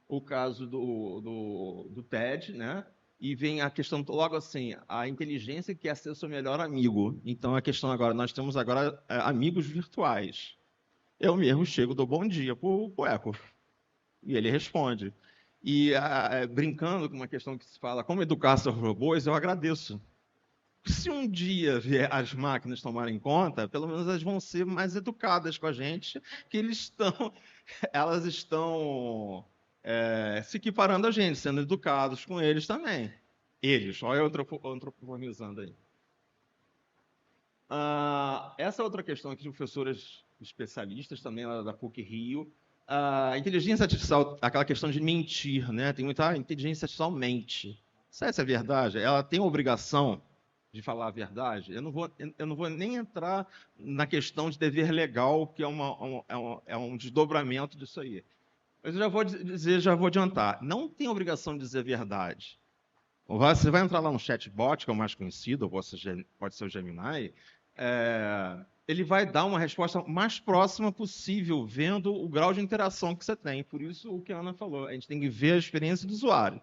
O caso do TED, né? E vem a questão, logo assim, a inteligência quer ser seu melhor amigo. Então, a questão agora, nós temos agora amigos virtuais. Eu mesmo chego, dou bom dia para o Eco. E ele responde. E brincando com uma questão que se fala, como educar seus robôs, eu agradeço. Se um dia as máquinas tomarem conta, pelo menos elas vão ser mais educadas com a gente, que elas estão se equiparando a gente, sendo educados com eles também. Eles, olha eu antropomorfizando aí. Essa outra questão aqui de professoras especialistas também lá da PUC-Rio, a inteligência artificial, aquela questão de mentir, né? Tem muita inteligência artificial mente. Sabe se é verdade? Ela tem a obrigação de falar a verdade? Eu não vou nem entrar na questão de dever legal, que é um desdobramento disso aí. Mas eu já vou dizer, já vou adiantar. Não tem obrigação de dizer a verdade. Você vai entrar lá no chatbot, que é o mais conhecido, ou pode ser o Gemini, ele vai dar uma resposta mais próxima possível, vendo o grau de interação que você tem. Por isso, o que a Ana falou, a gente tem que ver a experiência do usuário.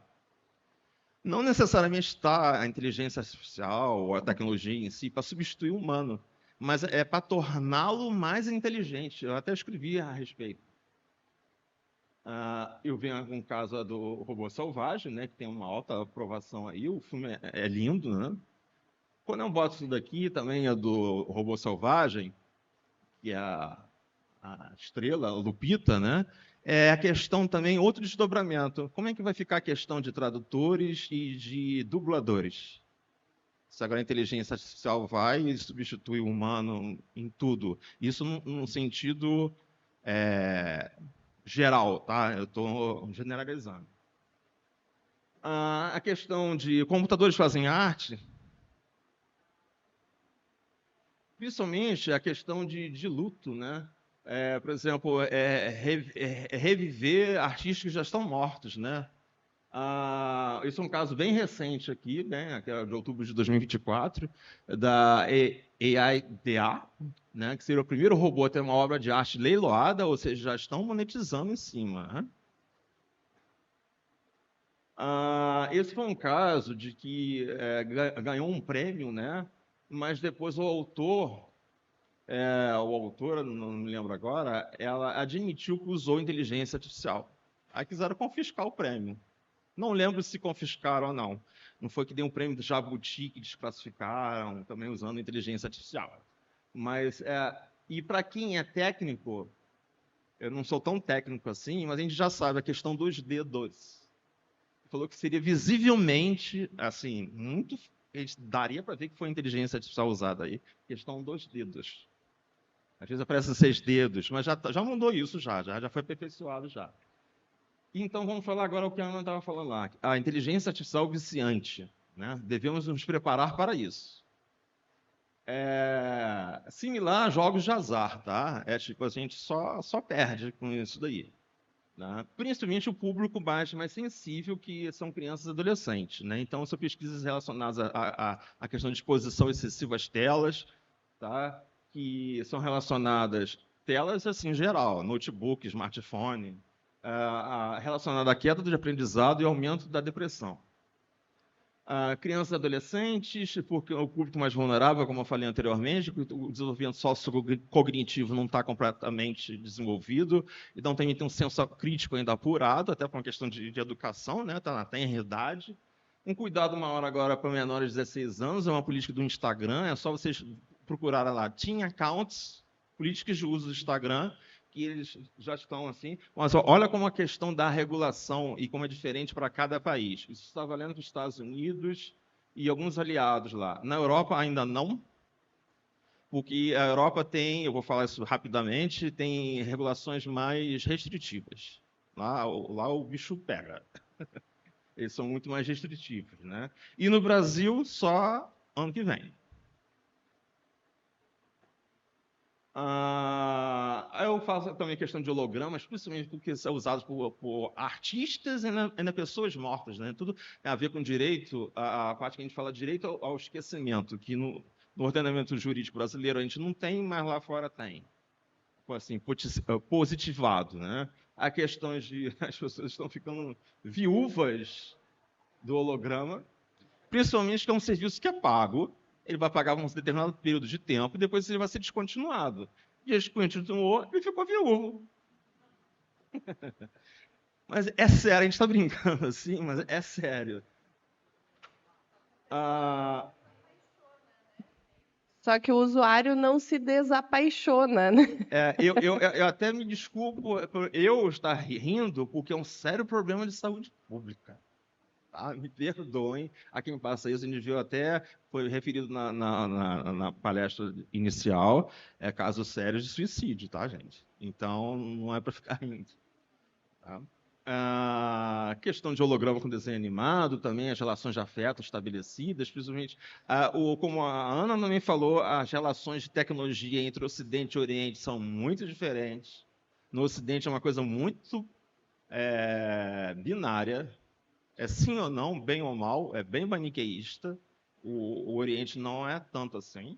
Não necessariamente está a inteligência artificial ou a tecnologia em si para substituir o humano, mas é para torná-lo mais inteligente. Eu até escrevi a respeito. Eu venho com o caso do Robô Selvagem, né, que tem uma alta aprovação aí. O filme é lindo, né? Quando eu boto isso daqui, também é do Robô Selvagem, que é a estrela, a Lupita, né? É a questão também, outro desdobramento. Como é que vai ficar a questão de tradutores e de dubladores? Se agora a inteligência artificial vai substituir o humano em tudo. Isso num sentido geral, tá? Eu estou generalizando. A questão de computadores fazem arte, principalmente a questão de luto, né? Por exemplo, reviver artistas que já estão mortos, né? Isso é um caso bem recente aqui, né, que é de outubro de 2024, da AIDA, né, que seria o primeiro robô a ter uma obra de arte leiloada, ou seja, já estão monetizando em cima. Né? Esse foi um caso de que ganhou um prêmio, né, mas depois o autor, não me lembro agora, ela admitiu que usou inteligência artificial. Aí quiseram confiscar o prêmio. Não lembro se confiscaram ou não. Não foi que deu um prêmio do Jabuti que desclassificaram, também usando inteligência artificial. Mas, e para quem é técnico, eu não sou tão técnico assim, mas a gente já sabe a questão dos dedos. Falou que seria visivelmente, assim, muito. Daria para ver que foi inteligência artificial usada aí. Questão dos dedos. Às vezes aparecem 6 dedos, mas já mudou isso já foi aperfeiçoado já. Então, vamos falar agora o que a Ana estava falando lá. A inteligência artificial viciante. Né? Devemos nos preparar para isso. Similar a jogos de azar. Tá? Tipo, a gente só perde com isso daí. Né? Principalmente o público mais sensível, que são crianças e adolescentes. Né? Então, são pesquisas relacionadas à questão de exposição excessiva às telas, tá? Que são relacionadas... Telas, assim, em geral. Notebook, smartphone... relacionada à queda de aprendizado e aumento da depressão. Crianças e adolescentes, porque o público mais vulnerável, como eu falei anteriormente, o desenvolvimento sociocognitivo não está completamente desenvolvido, então tem um senso crítico ainda apurado, até por uma questão de educação, né? Tá na tenra-idade. Um cuidado maior agora para menores de 16 anos, é uma política do Instagram, é só vocês procurarem lá, teen accounts, políticas de uso do Instagram, que eles já estão assim. Mas olha como a questão da regulação e como é diferente para cada país. Isso está valendo para os Estados Unidos e alguns aliados lá. Na Europa ainda não, porque a Europa tem, eu vou falar isso rapidamente, tem regulações mais restritivas. Lá o bicho pega. Eles são muito mais restritivos, né? E no Brasil, só ano que vem. Eu faço também questão de hologramas, principalmente porque são usados por artistas e ainda pessoas mortas, né? Tudo tem a ver com direito, a parte que a gente fala de direito ao esquecimento, que no ordenamento jurídico brasileiro a gente não tem, mas lá fora tem. Assim, positivado, né? A questão de as pessoas estão ficando viúvas do holograma, principalmente que é um serviço que é pago, ele vai pagar um determinado período de tempo e depois ele vai ser descontinuado. Descontinuou, ele ficou viúvo. Mas é sério, a gente está brincando assim, mas é sério. Só que o usuário não se desapaixona, né? Eu até me desculpo por eu estar rindo, porque é um sério problema de saúde pública. Tá? Me perdoem a quem passa isso, a gente viu até, foi referido na palestra inicial, casos sérios de suicídio, tá, gente? Então, não é para ficar rindo. Tá? A questão de holograma com desenho animado, também as relações de afeto estabelecidas, principalmente, como a Ana também falou, as relações de tecnologia entre Ocidente e Oriente são muito diferentes. No Ocidente é uma coisa muito binária, é sim ou não, bem ou mal, é bem maniqueísta. O Oriente não é tanto assim.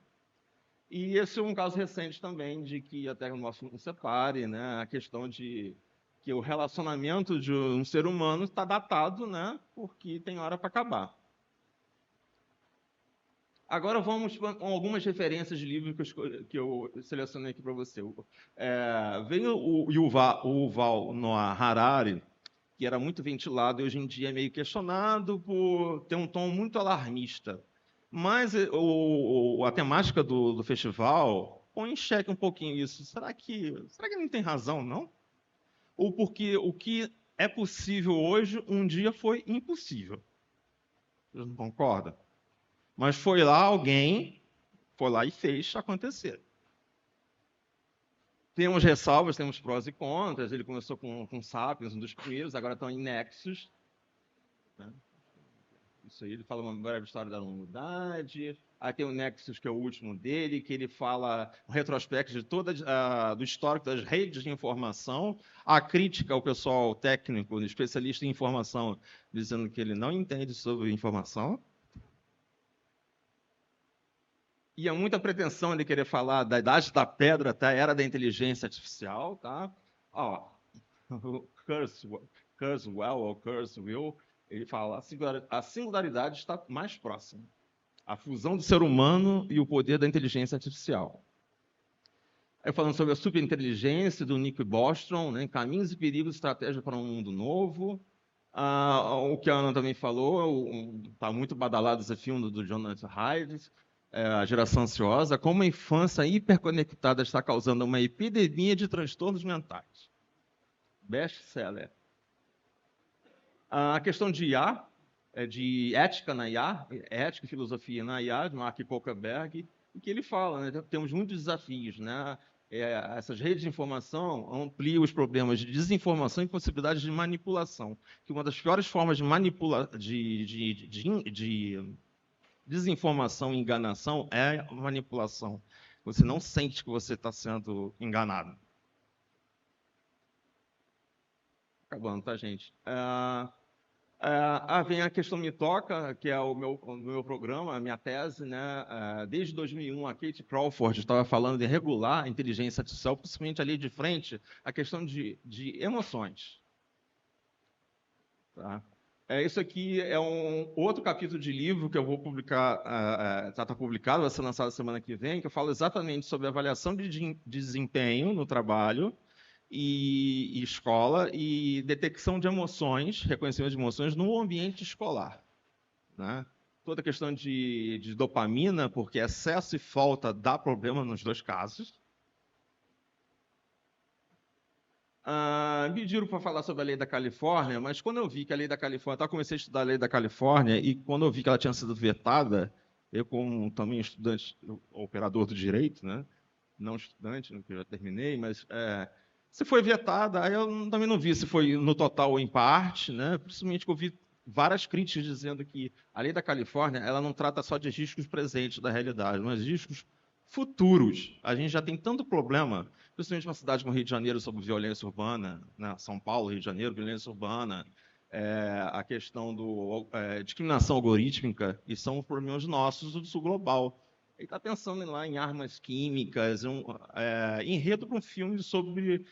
E esse é um caso recente também de que a tecnologia não separe, né? A questão de que o relacionamento de um ser humano está datado, né? Porque tem hora para acabar. Agora vamos com algumas referências de livros que eu selecionei aqui para você. Vem o Yuval Noah Harari, que era muito ventilado e hoje em dia é meio questionado por ter um tom muito alarmista. Mas a temática do festival põe em xeque um pouquinho isso. Será que não tem razão, não? Ou porque o que é possível hoje, um dia foi impossível? Vocês não concordam? Mas foi lá e fez acontecer. Temos ressalvas, temos prós e contras. Ele começou com Sapiens, um dos primeiros, agora estão em Nexus. Né? Isso aí, ele fala uma breve história da humanidade. Aí tem o Nexus, que é o último dele, que ele fala um retrospecto de do histórico das redes de informação, a crítica ao pessoal técnico, especialista em informação, dizendo que ele não entende sobre informação. E é muita pretensão ele querer falar da idade da pedra até a era da inteligência artificial, tá? O Kurzweil ou Kurzweil, ele fala a singularidade está mais próxima. A fusão do ser humano e o poder da inteligência artificial. Aí falando sobre a superinteligência do Nick Bostrom, né, caminhos e perigos, estratégia para um mundo novo. O que a Ana também falou, está muito badalado esse filme do Jonathan Haidt, a geração ansiosa, como a infância hiperconectada está causando uma epidemia de transtornos mentais. Best-seller. A questão de IA, de ética na IA, ética e filosofia na IA, de Mark Zuckerberg, em que ele fala, né, temos muitos desafios, né? Essas redes de informação ampliam os problemas de desinformação e possibilidades de manipulação, que uma das piores formas de desinformação e enganação é a manipulação. Você não sente que você está sendo enganado. Acabando, tá, gente? Vem a questão Me Toca, que é o meu programa, a minha tese, né? Desde 2001, a Kate Crawford estava falando de regular a inteligência artificial, principalmente ali de frente, a questão de emoções. Tá? Isso aqui é um outro capítulo de livro que eu vou publicar, já está publicado, vai ser lançado semana que vem, que eu falo exatamente sobre avaliação de desempenho no trabalho, e escola, e detecção de emoções, reconhecimento de emoções no ambiente escolar. Né? Toda a questão de dopamina, porque excesso e falta dá problema nos dois casos. Me pediram para falar sobre a lei da Califórnia, mas quando eu vi que a lei da Califórnia, eu comecei a estudar a lei da Califórnia, e quando eu vi que ela tinha sido vetada, eu como também estudante, operador do direito, né? Não estudante, que eu já terminei, mas se foi vetada, aí eu também não vi se foi no total ou em parte, né? Principalmente que eu vi várias críticas dizendo que a lei da Califórnia ela não trata só de riscos presentes da realidade, mas riscos futuros. A gente já tem tanto problema, principalmente uma cidade como Rio de Janeiro, sobre violência urbana, né? São Paulo, Rio de Janeiro, violência urbana, a questão da discriminação algorítmica, e são problemas nossos do sul global. Ele está pensando lá em armas químicas, enredo para um filme sobre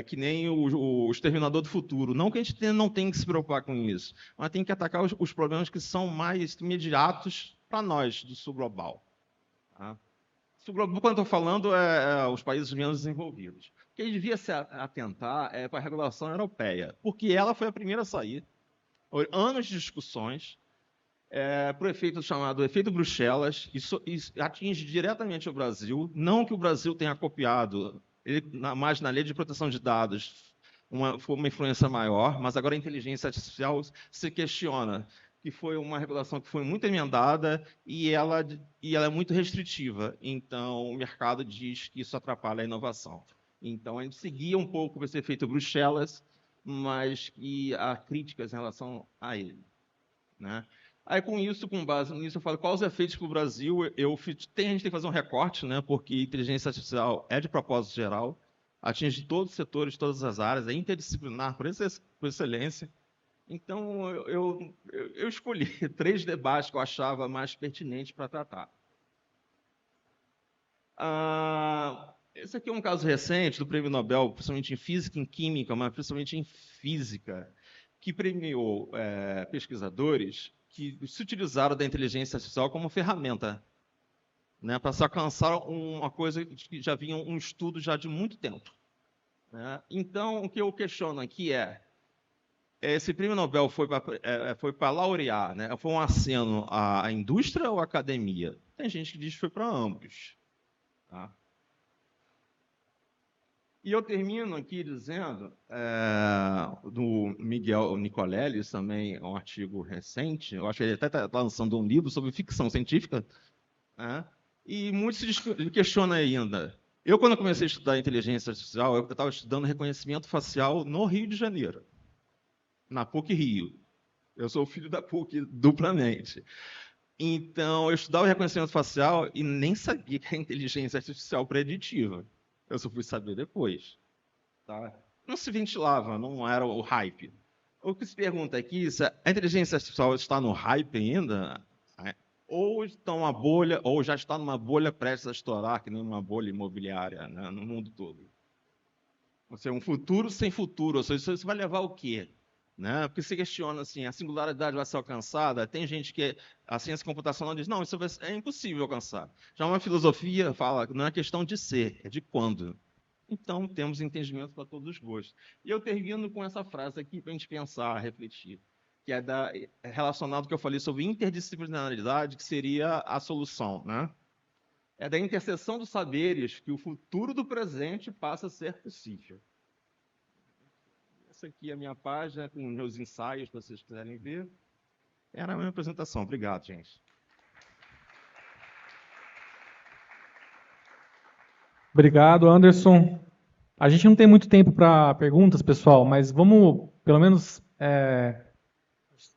que nem o Exterminador do Futuro. Não que a gente não tenha que se preocupar com isso, mas tem que atacar os problemas que são mais imediatos para nós, do sul global. Tá? Quando eu estou falando, os países menos desenvolvidos. O que a gente devia se atentar é para a regulação europeia, porque ela foi a primeira a sair. Anos de discussões, para o efeito chamado efeito Bruxelas, isso atinge diretamente o Brasil, não que o Brasil tenha copiado, mas na lei de proteção de dados foi uma influência maior, mas agora a inteligência artificial se questiona, que foi uma regulação que foi muito emendada e ela é muito restritiva, então o mercado diz que isso atrapalha a inovação. Então a gente seguia um pouco esse efeito Bruxelas, mas que há críticas em relação a ele, né? Aí, com base nisso, eu falo quais os efeitos para o Brasil. A gente tem que fazer um recorte, né, porque inteligência artificial é de propósito geral, atinge todos os setores, todas as áreas, é interdisciplinar por excelência. Então, eu escolhi 3 debates que eu achava mais pertinentes para tratar. Esse aqui é um caso recente do Prêmio Nobel, principalmente em Física e em Química, mas principalmente em Física, que premiou pesquisadores que se utilizaram da inteligência artificial como ferramenta, né, para se alcançar uma coisa que já vinha um estudo já de muito tempo, né? Então, o que eu questiono aqui esse prêmio Nobel foi para laurear, né? Foi um aceno à indústria ou à academia? Tem gente que diz que foi para ambos. Tá? E eu termino aqui dizendo, do Miguel Nicoleles, também um artigo recente, eu acho que ele até está lançando um livro sobre ficção científica, né? E muito se questiona ainda. Quando eu comecei a estudar inteligência artificial, eu estava estudando reconhecimento facial no Rio de Janeiro, na PUC-Rio. Eu sou filho da PUC duplamente. Então, eu estudava reconhecimento facial e nem sabia que era inteligência artificial preditiva. Eu só fui saber depois. Tá? Não se ventilava, não era o hype. O que se pergunta aqui se a inteligência artificial está no hype ainda, ou está uma bolha, ou já está numa bolha prestes a estourar, que nem uma bolha imobiliária, né, no mundo todo. Ou seja, um futuro sem futuro. Ou seja, isso vai levar ao quê? Né? Porque se questiona assim, a singularidade vai ser alcançada. Tem gente que a ciência computacional diz, não, isso é impossível alcançar. Já uma filosofia fala que não é questão de ser, é de quando. Então, temos entendimento para todos os gostos. E eu termino com essa frase aqui para a gente pensar, refletir, que é relacionado ao que eu falei sobre interdisciplinaridade, que seria a solução, né? É da interseção dos saberes que o futuro do presente passa a ser possível. Essa aqui é a minha página, com meus ensaios, se vocês quiserem ver. Era a minha apresentação. Obrigado, gente. Obrigado, Anderson. A gente não tem muito tempo para perguntas, pessoal, mas vamos, pelo menos,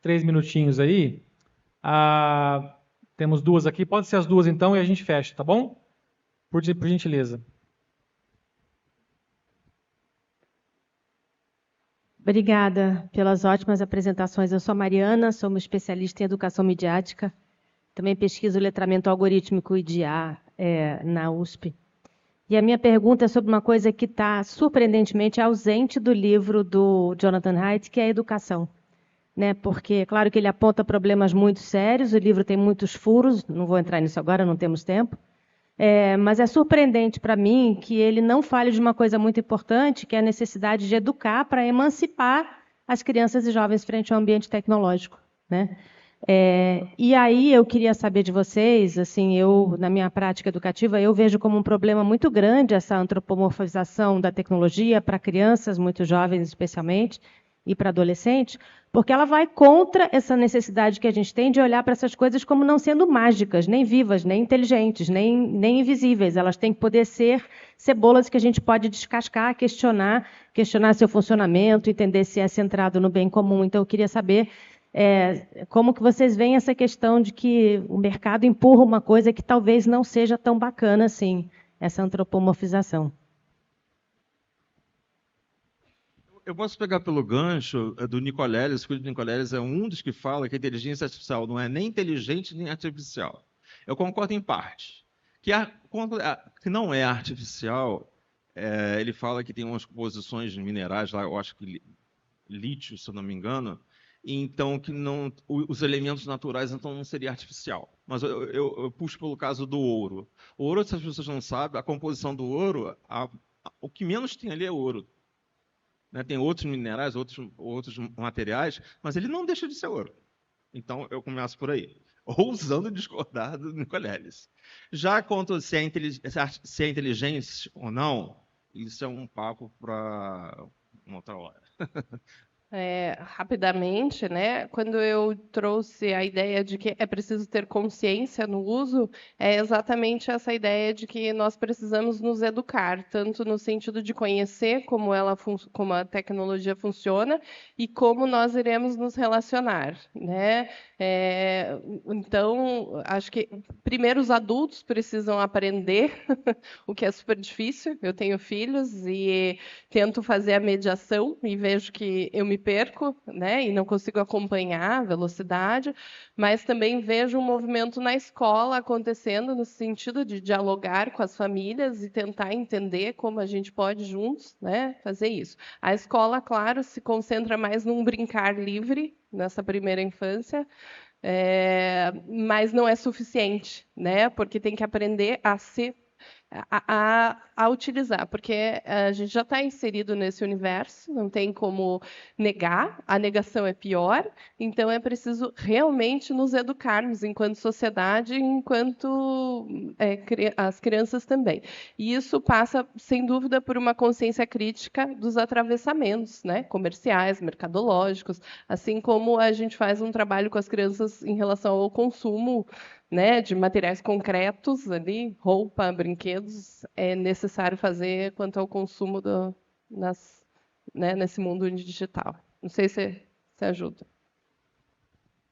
3 minutinhos aí. Temos 2 aqui. Pode ser as 2, então, e a gente fecha, tá bom? Por gentileza. Obrigada pelas ótimas apresentações. Eu sou a Mariana, sou uma especialista em educação midiática. Também pesquiso letramento algorítmico e de IA na USP. E a minha pergunta é sobre uma coisa que está surpreendentemente ausente do livro do Jonathan Haidt, que é a educação. Né? Porque, claro que ele aponta problemas muito sérios, o livro tem muitos furos, não vou entrar nisso agora, não temos tempo. Mas é surpreendente para mim que ele não fale de uma coisa muito importante, que é a necessidade de educar para emancipar as crianças e jovens frente ao ambiente tecnológico, né? E aí eu queria saber de vocês, assim, na minha prática educativa, eu vejo como um problema muito grande essa antropomorfização da tecnologia para crianças, muito jovens especialmente, e para adolescente, porque ela vai contra essa necessidade que a gente tem de olhar para essas coisas como não sendo mágicas, nem vivas, nem inteligentes, nem invisíveis. Elas têm que poder ser cebolas que a gente pode descascar, questionar seu funcionamento, entender se é centrado no bem comum. Então, eu queria saber como que vocês veem essa questão de que o mercado empurra uma coisa que talvez não seja tão bacana assim, essa antropomorfização. Eu posso pegar pelo gancho do Nicoleles, que o Nicoleles é um dos que fala que a inteligência artificial não é nem inteligente nem artificial. Eu concordo em parte. Que não é artificial, ele fala que tem umas composições de minerais lá, eu acho que lítio, se eu não me engano, então que não, os elementos naturais então não seria artificial. Mas eu puxo pelo caso do ouro. O ouro, se as pessoas não sabem, a composição do ouro, o que menos tem ali é ouro. Né? Tem outros minerais, outros materiais, mas ele não deixa de ser ouro. Então, eu começo por aí. Ousando discordar do Nicoleles. Já quanto se é inteligente ou não, isso é um papo para uma outra hora. Rapidamente, né? Quando eu trouxe a ideia de que é preciso ter consciência no uso, é exatamente essa ideia de que nós precisamos nos educar, tanto no sentido de conhecer como a tecnologia funciona e como nós iremos nos relacionar, né? Então, acho que primeiro os adultos precisam aprender, o que é super difícil. Eu tenho filhos e tento fazer a mediação e vejo que eu me perco, né, e não consigo acompanhar a velocidade, mas também vejo um movimento na escola acontecendo no sentido de dialogar com as famílias e tentar entender como a gente pode juntos, né, fazer isso. A escola, claro, se concentra mais num brincar livre nessa primeira infância, mas não é suficiente, né, porque tem que aprender a se a utilizar, porque a gente já está inserido nesse universo, não tem como negar, a negação é pior, então é preciso realmente nos educarmos enquanto sociedade, enquanto as crianças também. E isso passa, sem dúvida, por uma consciência crítica dos atravessamentos, né, comerciais, mercadológicos, assim como a gente faz um trabalho com as crianças em relação ao consumo, né, de materiais concretos ali, roupa, brinquedos, é necessário fazer quanto ao consumo nesse mundo digital. Não sei se ajuda.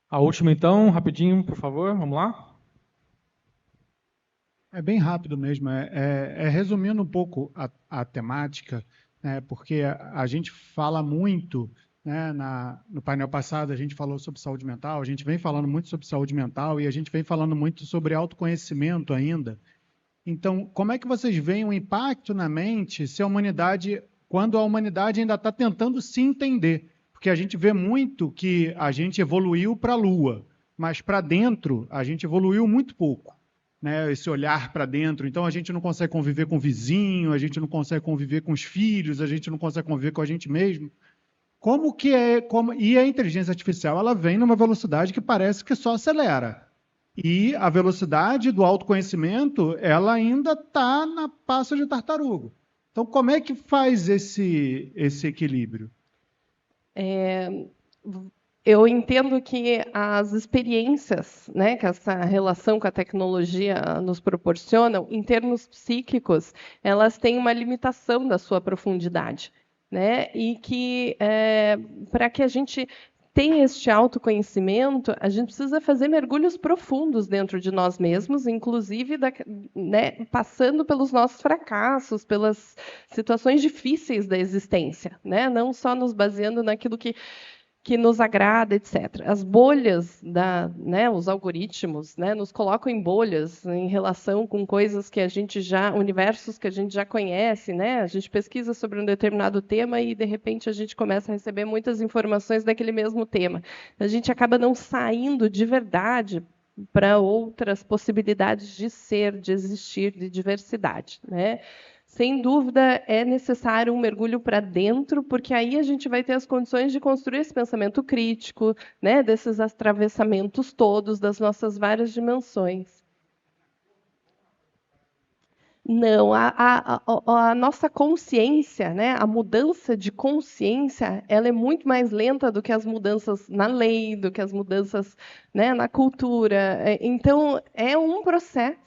A última, então, rapidinho, por favor, vamos lá. É bem rápido mesmo. Resumindo um pouco a temática, né, porque a gente fala muito, né, no painel passado a gente falou sobre saúde mental, a gente vem falando muito sobre saúde mental e a gente vem falando muito sobre autoconhecimento ainda. Então, como é que vocês veem o impacto na mente quando a humanidade ainda está tentando se entender? Porque a gente vê muito que a gente evoluiu para a Lua, mas para dentro a gente evoluiu muito pouco. Né, esse olhar para dentro, então a gente não consegue conviver com o vizinho, a gente não consegue conviver com os filhos, a gente não consegue conviver com a gente mesmo. E a inteligência artificial ela vem numa velocidade que parece que só acelera. E a velocidade do autoconhecimento ela ainda está na passa de tartaruga. Então, como é que faz esse equilíbrio? Eu entendo que as experiências, né, que essa relação com a tecnologia nos proporcionam, em termos psíquicos, elas têm uma limitação da sua profundidade, né? E que, para que a gente tenha este autoconhecimento, a gente precisa fazer mergulhos profundos dentro de nós mesmos, inclusive né, passando pelos nossos fracassos, pelas situações difíceis da existência, né? Não só nos baseando naquilo que nos agrada, etc. As bolhas, né, os algoritmos, né, nos colocam em bolhas em relação com coisas que a gente universos que a gente já conhece, né? A gente pesquisa sobre um determinado tema e, de repente, a gente começa a receber muitas informações daquele mesmo tema. A gente acaba não saindo de verdade para outras possibilidades de ser, de existir, de diversidade, né? Sem dúvida, é necessário um mergulho para dentro, porque aí a gente vai ter as condições de construir esse pensamento crítico, né, desses atravessamentos todos, das nossas várias dimensões. Não, a nossa consciência, né, a mudança de consciência, ela é muito mais lenta do que as mudanças na lei, do que as mudanças, né, na cultura. Então, é um processo.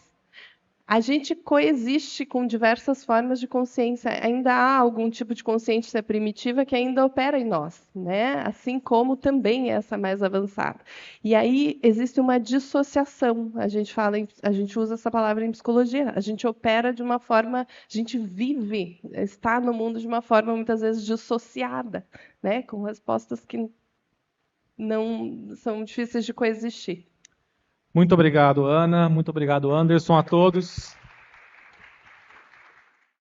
A gente coexiste com diversas formas de consciência. Ainda há algum tipo de consciência primitiva que ainda opera em nós, né? Assim como também essa mais avançada. E aí existe uma dissociação. A gente usa essa palavra em psicologia. A gente opera de uma forma, a gente vive, está no mundo de uma forma muitas vezes dissociada, né? Com respostas que não são difíceis de coexistir. Muito obrigado, Ana. Muito obrigado, Anderson, a todos.